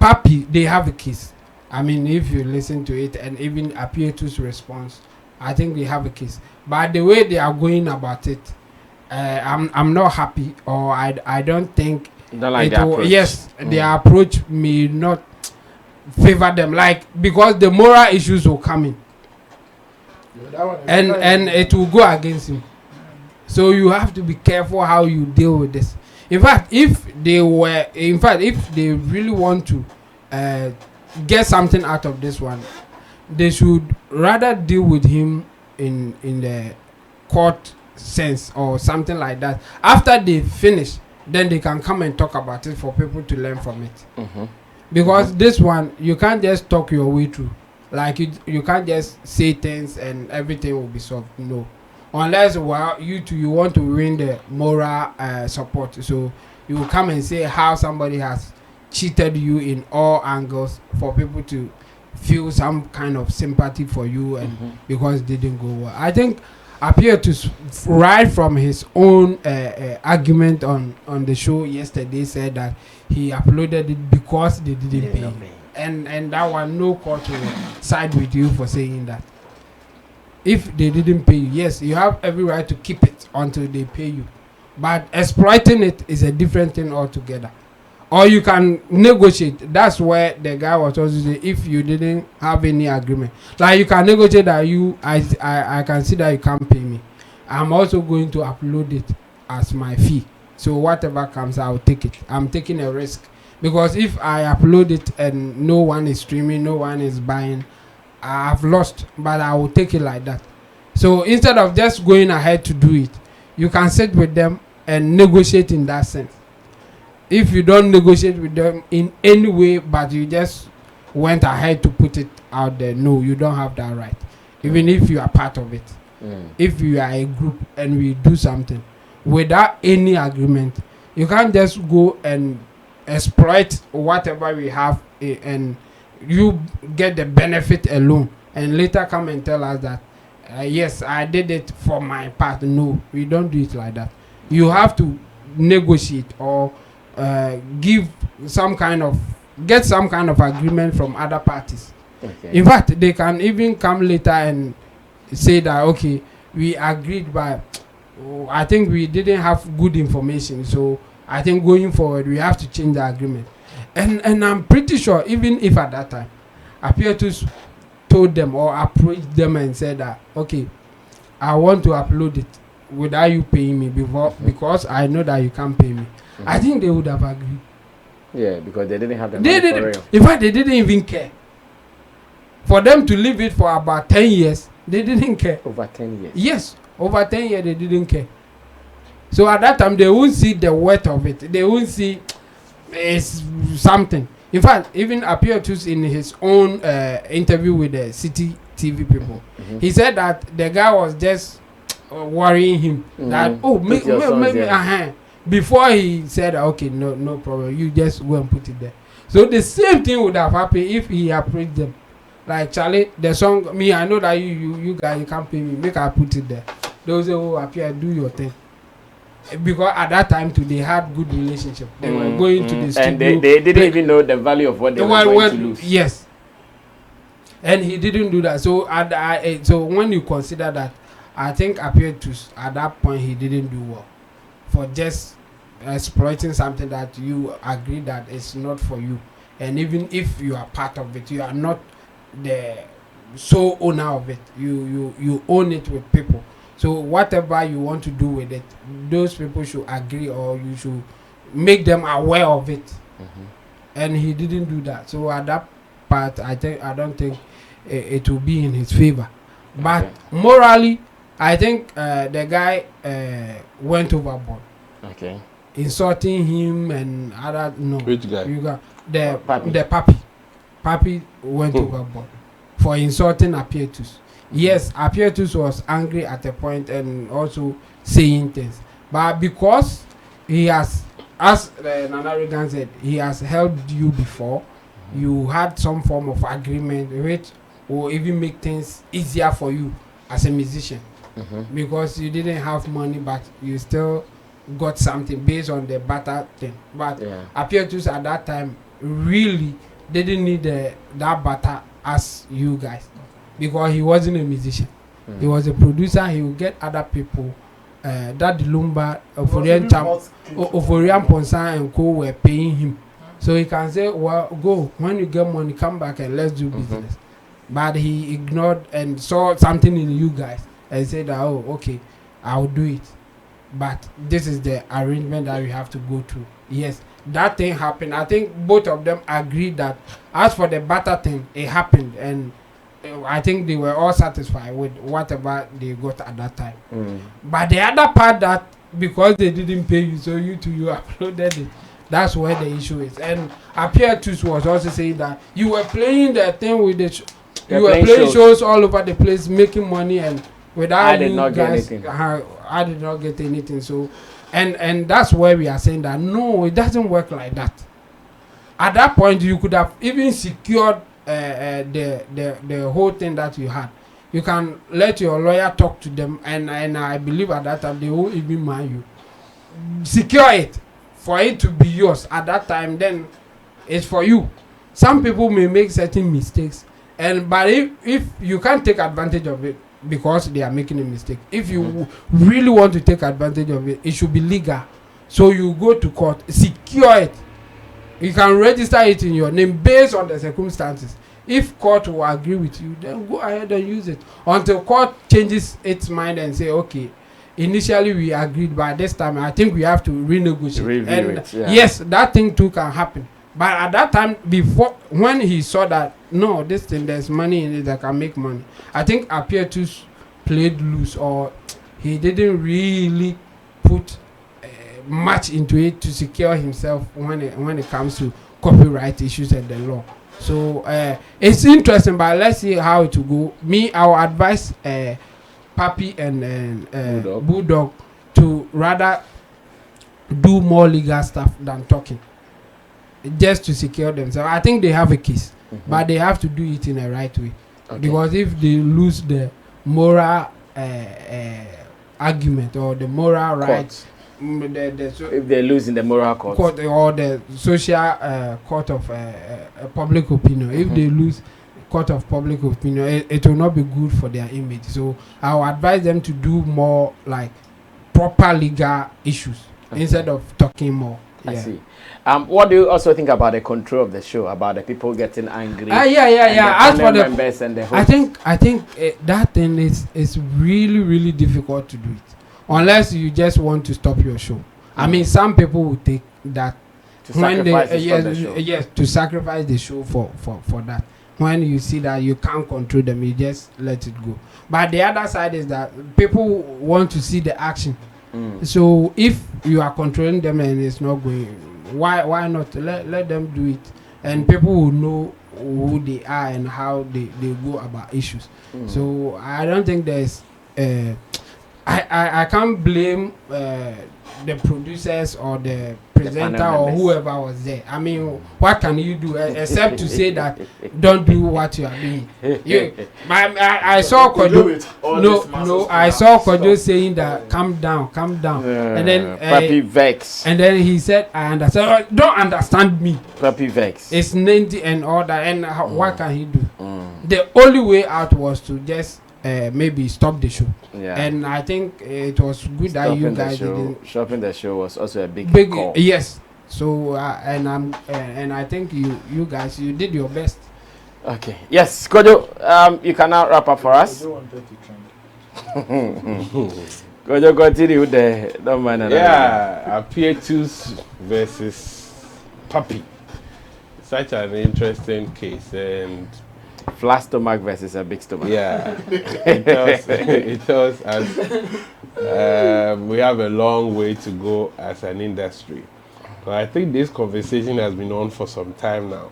Papi, they have a case. I mean, if you listen to it and even Appietus' response, I think they have a case. But the way they are going about it, I'm not happy, or I don't think don't like the approach. Yes, their approach may not favor them, like, because the moral issues will come in, and it will go against him. So you have to be careful how you deal with this. In fact, if they really want to get something out of this one, they should rather deal with him in the court sense or something like that. After they finish, then they can come and talk about it for people to learn from it. Because this one, you can't just talk your way through. Like you can't just say things and everything will be solved. No, unless you want to win the moral support. So you will come and say how somebody has cheated you in all angles for people to feel some kind of sympathy for you, and because it didn't go well. I think Appietus, right from his own argument on the show yesterday, said that he uploaded it because they didn't pay him. And that one, no court will side with you for saying that. If they didn't pay you, yes, you have every right to keep it until they pay you. But exploiting it is a different thing altogether. Or you can negotiate. That's where the guy was also saying, if you didn't have any agreement, like you can negotiate that I can see that you can't pay me. I'm also going to upload it as my fee. So whatever comes, I'll take it. I'm taking a risk. Because if I upload it and no one is streaming, no one is buying, I've lost. But I will take it like that. So instead of just going ahead to do it, you can sit with them and negotiate in that sense. If you don't negotiate with them in any way, but you just went ahead to put it out there, no, you don't have that right. Even if you are part of it. If you are a group and we do something without any agreement, you can't just go and exploit whatever we have and you get the benefit alone and later come and tell us that yes, I did it for my part. No, we don't do it like that. You have to negotiate or get some kind of agreement from other parties. In fact, they can even come later and say that okay, we agreed, but I think we didn't have good information, so I think going forward we have to change the agreement. And I'm pretty sure even if at that time Appietus told them or approached them and said that okay, I want to upload it without you paying me because I know that you can't pay me, I think they would have agreed. Yeah, because they didn't have the money for real. In fact, they didn't even care. For them to leave it for about 10 years, they didn't care. Over 10 years? Yes, over 10 years they didn't care. So at that time, they won't see the worth of it. They won't see it's something. In fact, even Appietus in his own interview with the City TV people, he said that the guy was just worrying him that maybe before he said okay, no problem, you just go and put it there. So the same thing would have happened if he approached them like, Charlie, the song, me, I know that you guys, you can't pay me, make I put it there. Those who appear, do your thing. Because at that time too, they had good relationship. They were going to the studio. And they didn't even know the value of what they were going to lose. Yes. And he didn't do that. So so when you consider that, I think Appietus at that point he didn't do well for just exploiting something that you agree that is not for you. And even if you are part of it, you are not the sole owner of it. You own it with people. So whatever you want to do with it, those people should agree or you should make them aware of it. And he didn't do that. So at that part, I don't think it will be in his favor. But morally, I think the guy went overboard. Okay. Insulting him and other Which guy? You got the Papi. Papi went overboard for insulting Appietus. Yes, Appietus was angry at a point and also saying things. But because he has, as Nanarigan said, he has helped you before, you had some form of agreement which will even make things easier for you as a musician. Because you didn't have money, but you still got something based on the barter thing. But Appietus at that time really didn't need that barter as you guys. Because he wasn't a musician. He was a producer. He would get other people. That Lumba, Oforian Ponsan and Co were paying him. So he can say, well, go. When you get money, come back and let's do business. But he ignored and saw something in you guys and said, oh, okay, I'll do it. but this is the arrangement that we have to go through. Yes, that thing happened. I think both of them agreed that as for the barter thing, it happened, and I think they were all satisfied with whatever they got at that time. But the other part, that because they didn't pay you, so you uploaded it, that's where the issue is. And Appietus was also saying that you were playing the thing with the you were playing shows all over the place, making money, and without I did not get anything. I did not get anything. So, and that's why we are saying that no, it doesn't work like that. At that point, you could have even secured the whole thing that you had. You can let your lawyer talk to them, and I believe at that time they won't even mind you. Secure it for it to be yours at that time. Then it's for you. Some people may make certain mistakes, but if you can't take advantage of it because they are making a mistake, if you really want to take advantage of it, it should be legal. So you go to court, secure it. You can register it in your name based on the circumstances. If court will agree with you, then go ahead and use it until court changes its mind and say, okay, initially we agreed, but this time I think we have to renegotiate. Yes, that thing too can happen. But at that time, before, when he saw that no, this thing, there's money in it that can make money, I think Appietus played loose, or he didn't really put much into it to secure himself when it comes to copyright issues and the law. So it's interesting, but let's see how it will go. Me, I will advise Papi and Bulldog to rather do more legal stuff than talking, just to secure themselves. I think they have a case, but they have to do it in a right way. Because if they lose the moral argument or the moral rights, if they lose in the moral court or the social court of public opinion, if they lose court of public opinion, it will not be good for their image. So I will advise them to do more like proper legal issues instead of talking more. I see. What do you also think about the control of the show, about the people getting angry? As for the members and the hosts? I think that thing is really difficult to do it. Unless you just want to stop your show. I mean, some people will take that to sacrifice the show. Yes, to sacrifice the show for that. When you see that you can't control them, you just let it go. But the other side is that people want to see the action. So if you are controlling them and it's not going, why not let them do it, and people will know who they are and how they go about issues. So I don't think there's I can't blame the producers or the presenter or whoever was there. I mean, what can you do except to say that don't do what you are doing? I saw Kojo. I saw Kojo saying that calm down, and then Papi vex. And then he said, "I understand." Don't understand me. Papi vex. It's 90 and all that. And what can he do? The only way out was to just maybe stop the show. And I think it was good that you guys didn't. Stopping the show was also a big call. Yes. So and I think you guys, you did your best. Okay. Yes, Kojo, you can now wrap up for us. Kojo, continue with the don't mind. Appietus versus Papi. Such an interesting case, and flat stomach versus a big stomach. Yeah, it tells us we have a long way to go as an industry. But I think this conversation has been on for some time now.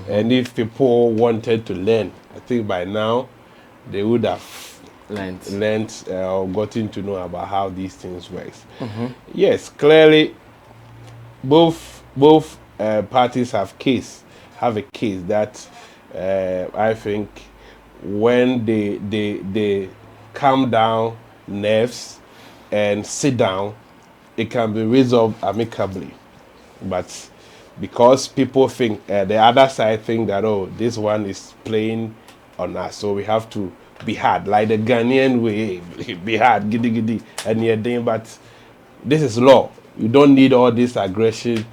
And if people wanted to learn, I think by now they would have learned or gotten to know about how these things work. Yes, clearly both parties have a case that I think when they calm down nerves and sit down, it can be resolved amicably. But because people think, the other side think that, oh, this one is playing on us, so we have to be hard, like the Ghanaian way, be hard, giddy giddy, and you're doing, but this is law. You don't need all this aggression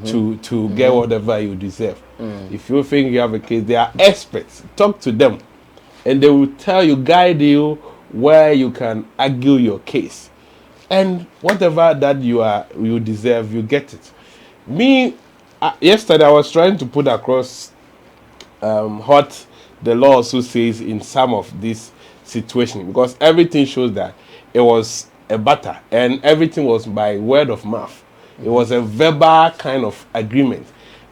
to get whatever you deserve. If you think you have a case, they are experts. Talk to them, and they will tell you, guide you where you can argue your case. and whatever that you deserve, you get it. Me, yesterday I was trying to put across what the law also says in some of these situations, because everything shows that it was a barter and everything was by word of mouth. It was a verbal kind of agreement,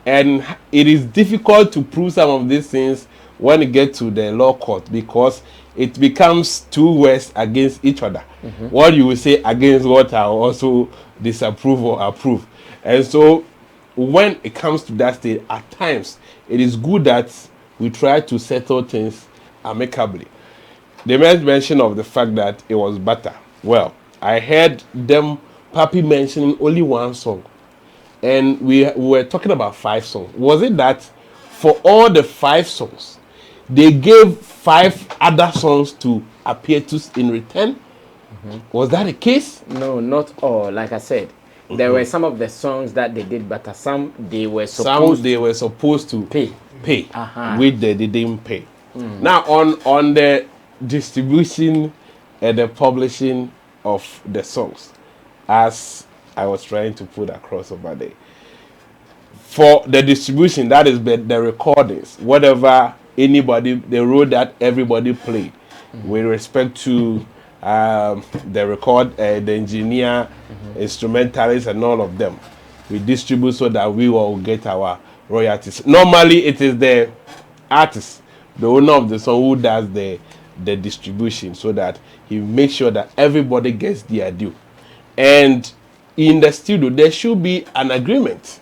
and it is difficult to prove some of these things when you get to the law court, because it becomes two words against each other. What you will say against what I also disapprove or approve. And so when it comes to that state, at times it is good that we try to settle things amicably. They made mention of the fact that it was barter. Well, I heard them Papi mentioning only one song, and we were talking about 5 songs. Was it that for all the 5 songs they gave 5 other songs to Appietus in return? Was that the case? No, not all. Like I said, there were some of the songs that they did, but some they were supposed to pay, which they didn't pay. Now on the distribution and the publishing of the songs, as I was trying to put across over there, for the distribution, that is the recordings, whatever anybody, the role that everybody played, with respect to the record, the engineer, instrumentalists, and all of them, we distribute so that we will get our royalties. Normally, it is the artist, the owner of the song, who does the distribution, so that he makes sure that everybody gets their due. And in the studio, there should be an agreement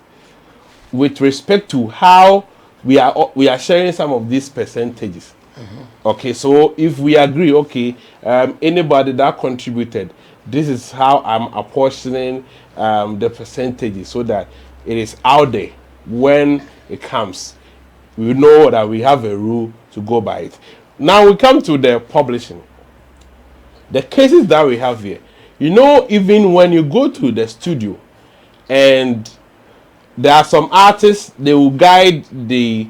with respect to how we are sharing some of these percentages. Okay, so if we agree, okay, anybody that contributed, this is how I'm apportioning the percentages, so that it is out there when it comes. We know that we have a rule to go by it. Now we come to the publishing. The cases that we have here, you know, even when you go to the studio and there are some artists, they will guide the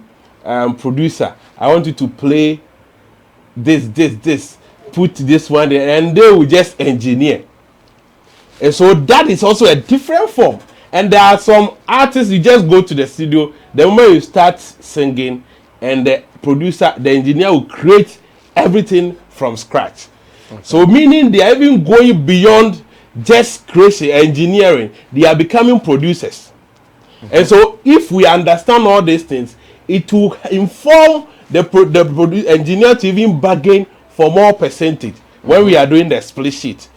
producer. I want you to play this, put this one there, and they will just engineer. And so that is also a different form. And there are some artists, you just go to the studio, the moment you start singing, and the producer, the engineer will create everything from scratch. So meaning they are even going beyond just creation, engineering. They are becoming producers. And so if we understand all these things, it will inform the engineer to even bargain for more percentage when we are doing the split sheet.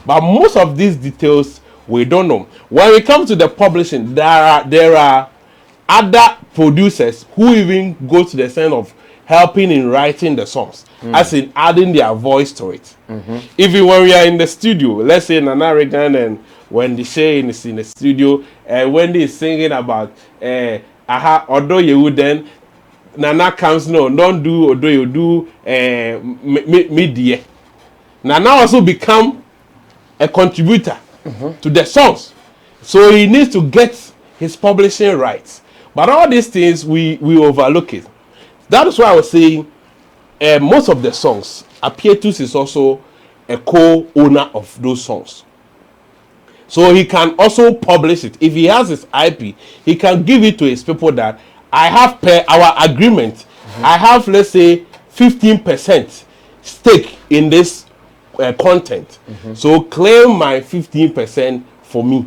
But most of these details we don't know. When we come to the publishing, there are other producers who even go to the extent of helping in writing the songs, as in adding their voice to it. Even when we are in the studio, let's say Nana Regan and Wendy Shane is in the studio, and Wendy is singing about although you would, then Nana comes, no, don't do although you do media. Nana also become a contributor to the songs, so he needs to get his publishing rights. But all these things we overlook it. That is why I was saying most of the songs, Appietus is also a co-owner of those songs. So he can also publish it. If he has his IP, he can give it to his people that I have per our agreement. I have, let's say, 15% stake in this content. So claim my 15% for me.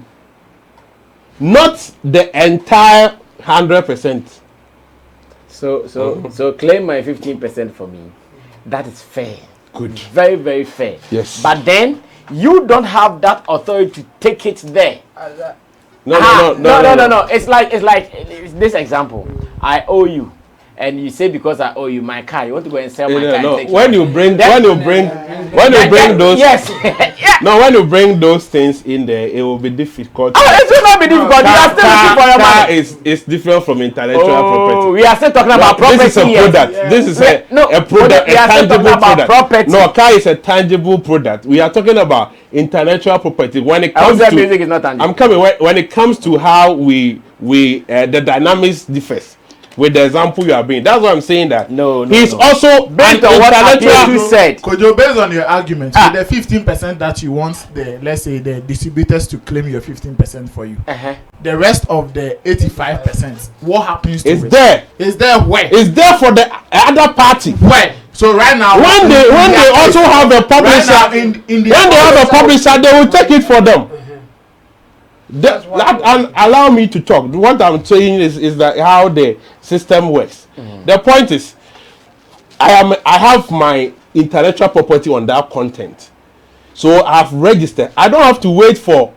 Not the entire 100%. So claim my 15% for me. That is fair. Good. Very, very fair. Yes. But then you don't have that authority to take it there. No. It's like this example. I owe you, and you say because I owe you my car, you want to go and sell my car. No. And When you bring those, yes. No, when you bring those things in there, it will be difficult. It will not be difficult. You are still looking for your money. Is different from intellectual property. We are still talking about property. This is a product. Yes. This is a product, a tangible product. Property. No, car is a tangible product. We are talking about intellectual property. When it comes to music is not tangible. I'm coming when it comes to how we the dynamics differs. with the example you are bringing. That's why I'm saying that. No. He's also based on what Appietus said. Kojo, based on your argument, with the 15% that you want let's say the distributors to claim your 15% for you. The rest of the 85%, what happens to it? It's there where? It's there for the other party. Where? So right now, when they also have a publisher, right now, when they have a publisher, they will take it for them. And allow me to talk. What I'm saying is that how the system works. The point is, I have my intellectual property on that content, so I've registered. I don't have to wait for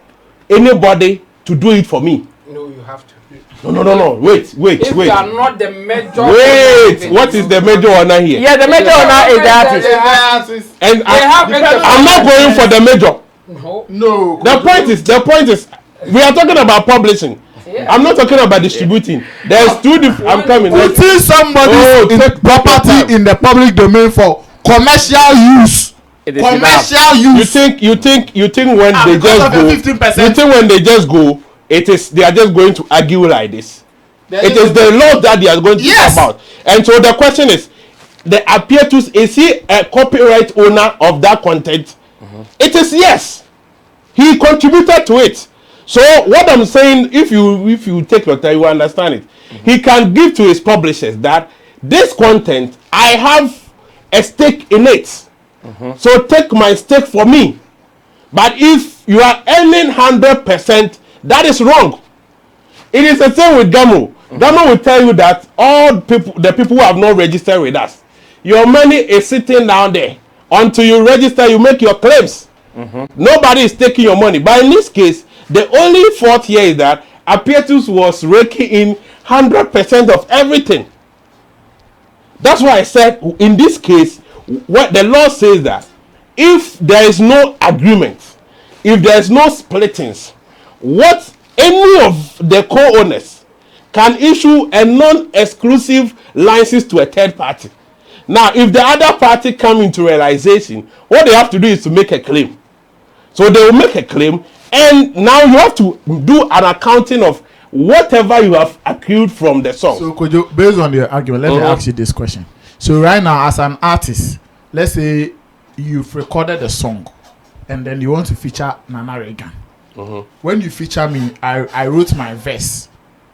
anybody to do it for me. No, you have to. No. Wait. If you are not the major. Wait. What is the major honor here? Yeah, the major honor is the artist. And I'm not going for the major. No. The point is, we are talking about publishing. Yeah. I'm not talking about distributing. There's two different. I'm coming. Putting somebody's property in the public domain for commercial use. Commercial use. You think when they just go? 15%. You think when they just go? They are just going to argue like this. It is the law that they are going to talk about. And so the question is, the Appietus, is he a copyright owner of that content? It is yes. He contributed to it. So what I'm saying, if you take your time, you understand it. He can give to his publishers that this content, I have a stake in it. So take my stake for me. But if you are earning 100%, that is wrong. It is the same with Gamo. Gamo will tell you that the people who have not registered with us, your money is sitting down there. Until you register, you make your claims. Nobody is taking your money. But in this case, the only fault here is that Appietus was raking in 100% of everything. That's why I said in this case, what the law says that if there is no agreement, if there is no splittings, what any of the co-owners can issue a non-exclusive license to a third party. Now, if the other party come into realization, what they have to do is to make a claim. So they will make a claim, and now you have to do an accounting of whatever you have accrued from the song. So, Kojo, based on your argument, let me ask you this question. So, right now, as an artist, let's say you've recorded a song, and then you want to feature Nana Reagan. When you feature me, I wrote my verse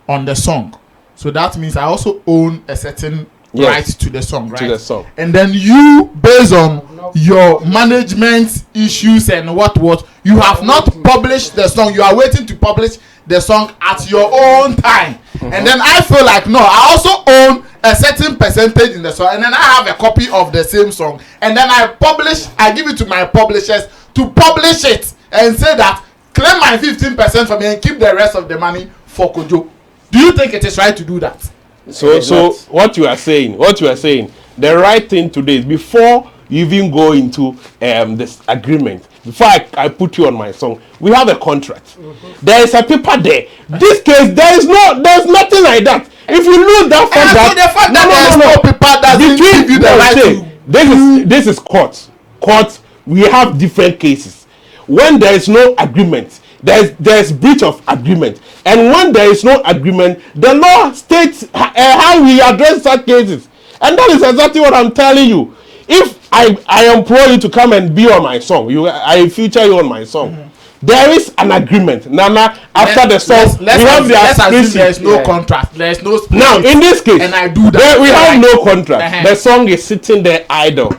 on the song. So that means I also own a certain right to the song, right? To the song. And then you, based on your management issues and what, you have not published the song. You are waiting to publish the song at your own time. And then I feel like, no, I also own a certain percentage in the song. And then I have a copy of the same song. And then I give it to my publishers to publish it and say that, claim my 15% for me and keep the rest of the money for Kojo. Do you think it is right to do that? So what you are saying, the right thing to do is before you even go into this agreement, before I put you on my song, we have a contract. There is a paper there. This case, there's nothing like that. If you lose that contract, the fact that there's no paper doesn't give you the right to. This is court. Court, we have different cases. When there is no agreement, there's breach of agreement, and when there is no agreement, the law states how we address such cases, and that is exactly what I'm telling you. If I employ you to come and be on my song, I feature you on my song. There is an agreement. Nana, after the song, we have the assume there is no contract. There is no split. Now, in this case, and I do that. We have no contract. The song is sitting there idle.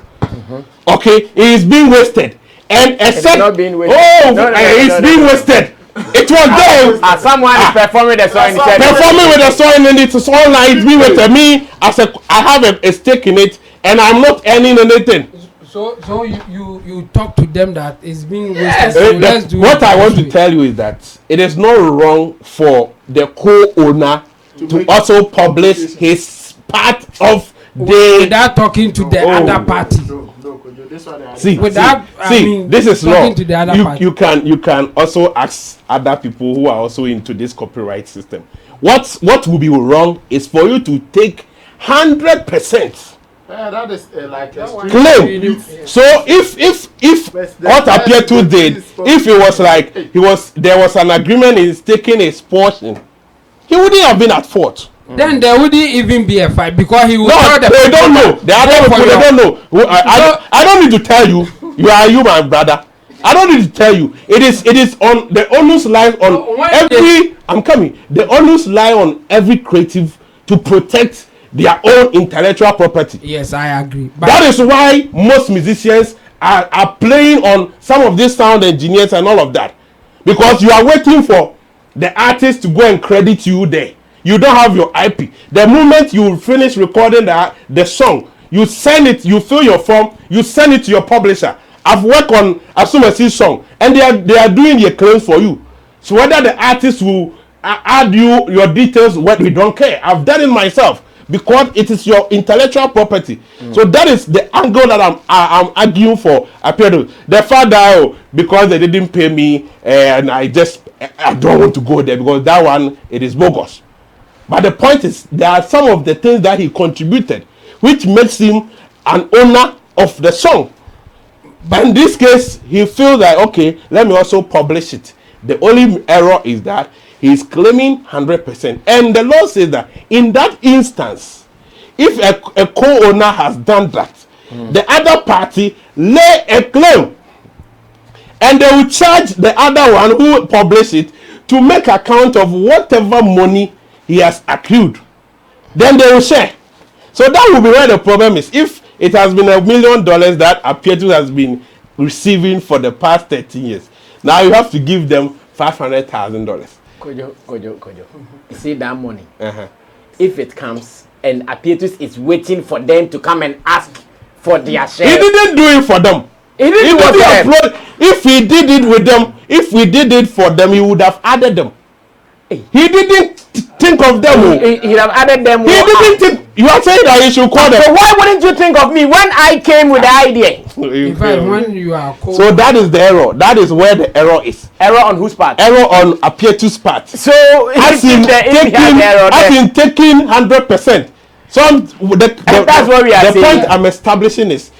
Okay, it is being wasted. And it's not being wasted. It's being wasted. It was there. Someone is performing the song. Performing with the song, and it's online. It's being wasted. Me, I have a stake in it, and I'm not earning anything. So you talk to them that it's being wasted. So what I want to tell you is that it is not wrong for the co-owner to also publish his part of the without talking to the other party. See, this is law. You can also ask other people who are also into this copyright system. What will be wrong is for you to take 100%. That is like a claim. So if what Appietus did, if it was like there was an agreement in taking his portion, he wouldn't have been at fault. then there wouldn't even be a fight because he would No, they don't know. The other people, they don't know. I don't need to tell you. You are a human, brother. I don't need to tell you. It is on the onus lies on every. I'm coming. The onus lie on every creative to protect their own intellectual property. Yes, I agree. But that is why most musicians are playing on some of these sound engineers and all of that, because you are waiting for the artist to go and credit you there. You don't have your IP. The moment you finish recording the song, you send it. You fill your form. You send it to your publisher. I've worked on Asumasi's song, and they are doing the claims for you. So whether the artist will add your details, what we don't care. I've done it myself because it is your intellectual property. So that is the angle that I'm arguing for. Appietus. The fact that because they didn't pay me and I don't want to go there because that one it is bogus. But the point is there are some of the things that he contributed which makes him an owner of the song. But in this case, he feels like, okay, let me also publish it. The only error is that he's claiming 100%. And the law says that in that instance, if a co-owner has done that, the other party lay a claim. And they will charge the other one who published it to make account of whatever money he has accrued. Then they will share. So that will be where the problem is. If it has been $1 million that Appietus has been receiving for the past 13 years. Now you have to give them $500,000. Kojo. You see that money? If it comes and Appietus is waiting for them to come and ask for their share. He didn't do it for them. If he did it with them, if we did it for them, he would have added them. He didn't think of them. He'd have added them. He didn't think. You are saying that he should call them. So why wouldn't you think of me when I came with the idea? In fact, when you are so that is the error. That is where the error is. Error on whose part? Error on Appietus' part. So as in taking 100%. That's what we are saying. The point I'm establishing is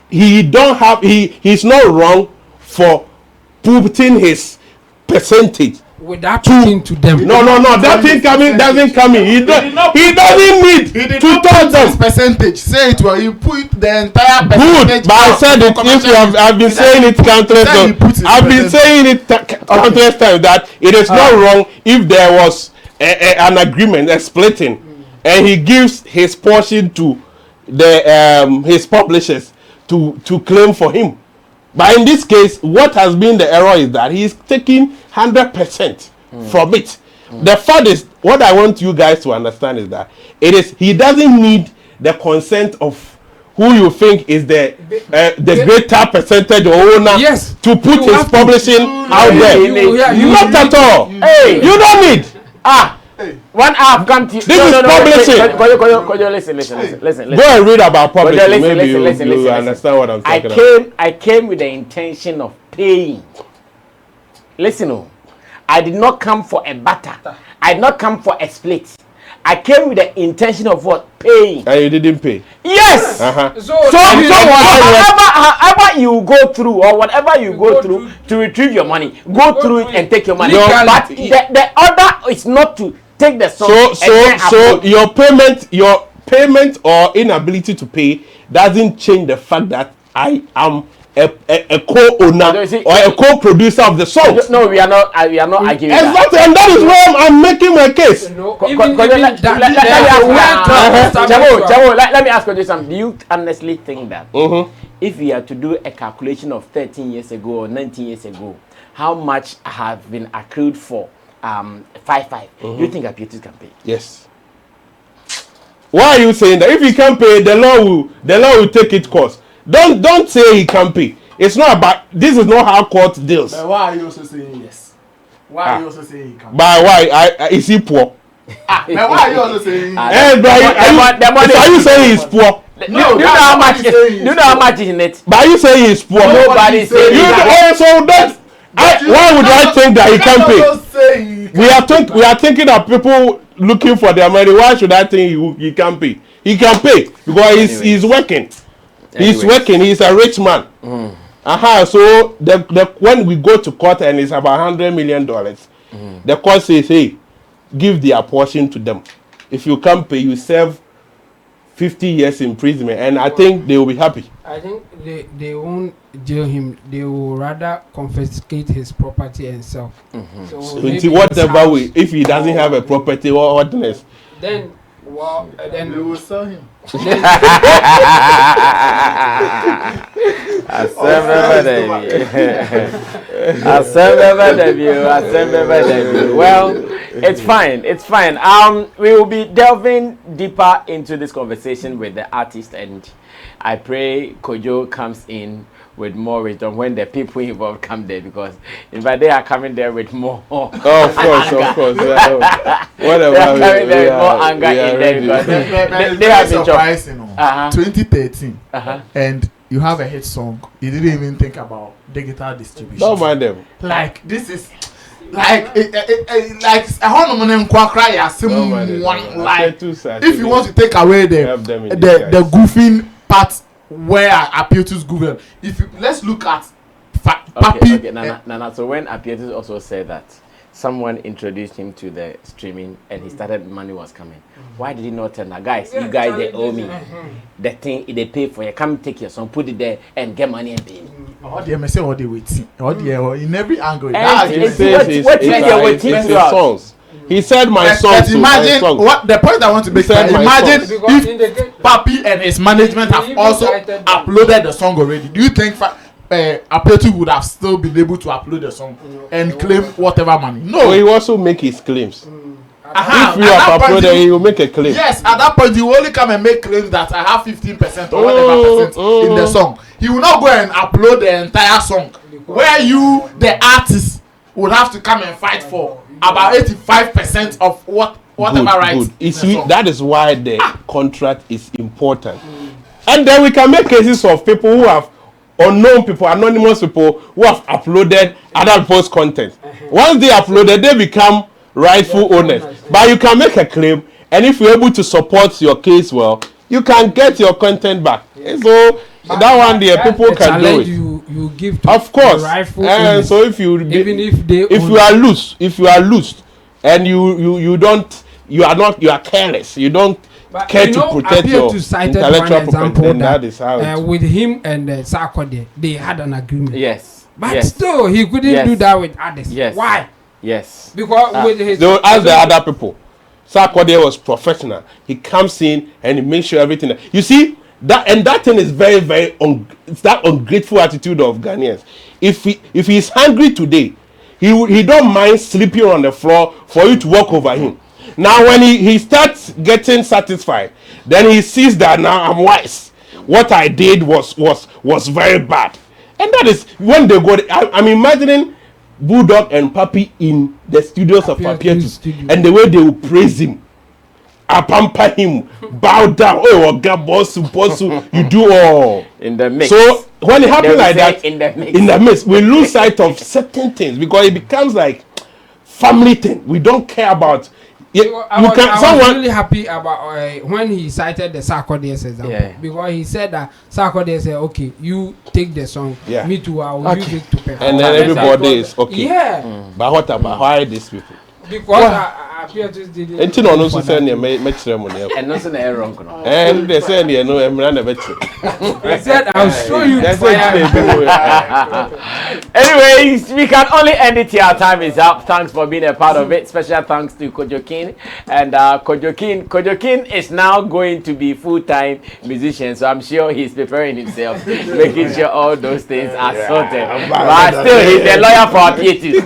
he's not wrong for putting his percentage without talking to them. No. That thing doesn't come in. He doesn't need to tell them. Percentage. Say it well. You put the entire percentage. Good, but I said it. If I've been saying it countless times. I've been saying it countless times that it is not wrong if there was an agreement, a splitting, and he gives his portion to his publishers to claim for him. But in this case, what has been the error is that he's taking 100% from it. The fact is, what I want you guys to understand is that he doesn't need the consent of who you think is the greater percentage or owner to put his publishing out there. Not at all. Hey, you don't need. One half come to this is publishing. Listen. Go and read about publishing. Maybe you understand what I'm talking about. I came with the intention of paying. Listen, I did not come for a barter. I did not come for a split. I came with the intention of what? Paying. And you didn't pay? Yes. So however you go through or whatever you go through to retrieve your money, go through it and take your money. But the order is not to take the song. So your payment or inability to pay doesn't change the fact that I am a co-owner or a co-producer of the song. No, we are not arguing exactly, and that is where I'm making my case. Let me ask you something. Do you honestly think that if we are to do a calculation of 13 years ago or 19 years ago, how much have been accrued for 5-5? Do you think Appietus can pay? Yes. Why are you saying that? If he can pay, the law will take its course. Don't say he can pay. It's not about. This is not how court deals. But why are you also saying yes? Why are you also saying he can pay? But why? Is he poor? But why are you also saying? Are you saying he's poor? No, you know how much is in it. But are you saying he's poor? Nobody saying. Why would I think that he can pay? We are thinking of people looking for their money. Why should I think he can pay? He can pay because he's working. He's working. He's a rich man. So when we go to court and it's about $100 million, the court says, "Hey, give their portion to them." if you can't pay, you serve 50 years imprisonment, and I think they will be happy. I think they won't jail him. They will rather confiscate his property and sell. So whatever way, if he doesn't have a property or what next? Then they will sell him. Well, it's fine. We will be delving deeper into this conversation with the artist, and I pray Kojo comes in with more wisdom when the people involved come there, because in fact they are coming there with more. Of course. Yeah. Whatever. They are coming there with more anger in there because they have been surprised, 2013, and you have a hit song. You didn't even think about digital distribution. Don't mind them. Like this is. Like a honorable cry as someone like if you want to take away the goofing part where Appietus goofing, if you let's look at Papi. Okay. Nana. So when Appietus also said that someone introduced him to the streaming and he started money was coming, why did he not tell that guys? You guys they owe me the thing they pay for. You come take your song, put it there and get money and pay me. Oh, they may say all they waiting. In every angle. He said my songs. Imagine what the point I want to make. Imagine if Papi and his management have also uploaded the song already. Do you think Appietus would have still been able to upload the song and claim whatever money? No. He also make his claims. If you have uploaded, he will make a claim. Yes, at that point he will only come and make claims that I have 15% or whatever percent in the song. He will not go and upload the entire song, where you, the artist, would have to come and fight for about 85% of whatever rights. You see, that is why the contract is important. And then we can make cases of people who have unknown people, anonymous people who have uploaded other people's content. Once they uploaded, they become rightful owners. But you can make a claim, and if you're able to support your case well, you can get your content back. So that one there, people can do it. You give to of course. Rightful And owners. so if you if you are loose, and you are careless, you don't care to protect your intellectual property, then that is how with him and Saga, they had an agreement. Yes. But still, he couldn't do that with others. Yes. Why? Yes. Because with his... They will ask the other people. Saga was professional. He comes in and he makes sure everything... You see, that thing is very, very... it's that ungrateful attitude of Ghanaians. If he is hungry today, he don't mind sleeping on the floor for you to walk over him. Now when he starts getting satisfied, then he sees that now I'm wise. What I did was very bad. And that is when they go... I'm imagining Bulldog and Papi in the studios of Appietus, and the way they will praise him, pamper him, bow down. Oh, God, boss, you do all in the mix. So when it happens like that, in the mix, we lose sight of certain things because it becomes like family thing. We don't care about. I was really happy about when he cited the Saga example, because he said that Saga said, "Okay, you take the song, me too, I will use it to perform." And then everybody is okay. Yeah. But what about why these people? Because Appietus did it. And you know, no saying you make ceremony. And nothing wrong. And they say you know, I'm not a He said, "I'll show you." Anyways, we can only end it here. Our time is up. Thanks for being a part of it. Special thanks to Kojo King. And Kojo King is now going to be full-time musician. So I'm sure he's preparing himself, making sure all those things are sorted. But still, he's a lawyer for Appietus.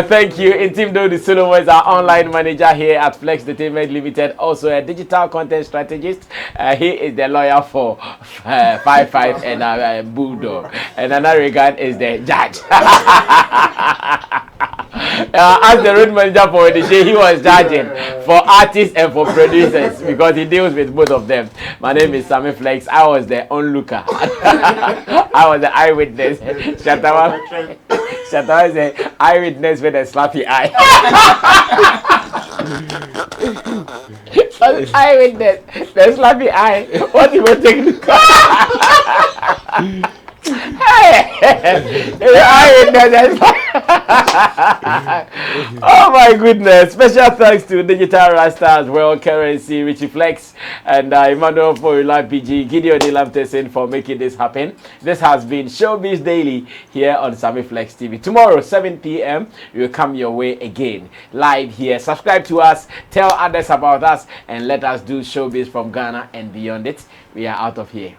Thank you. Intimdo the Solomon is our online manager here at Flex Entertainment Limited. Also a digital content strategist. He is the lawyer for 55 and Bulldog. And another regard is the judge. As the road manager for the show, he was judging for artists and for producers because he deals with both of them. My name is Sammy Flex. I was the onlooker. I was the eyewitness. Shataa is the eyewitness with a slappy eye. Eyewitness, the slappy eye. What you were taking? The eyewitness. Oh my goodness. Special thanks to Digital Rasta as well, Currency, Richie Flex, and Emmanuel for Live PG, Gideon Ilamtesin for making this happen. This has been Showbiz Daily here on Sammy Flex TV. Tomorrow, 7 p.m., we will come your way again, live here. Subscribe to us, tell others about us, and let us do Showbiz from Ghana and beyond it. We are out of here.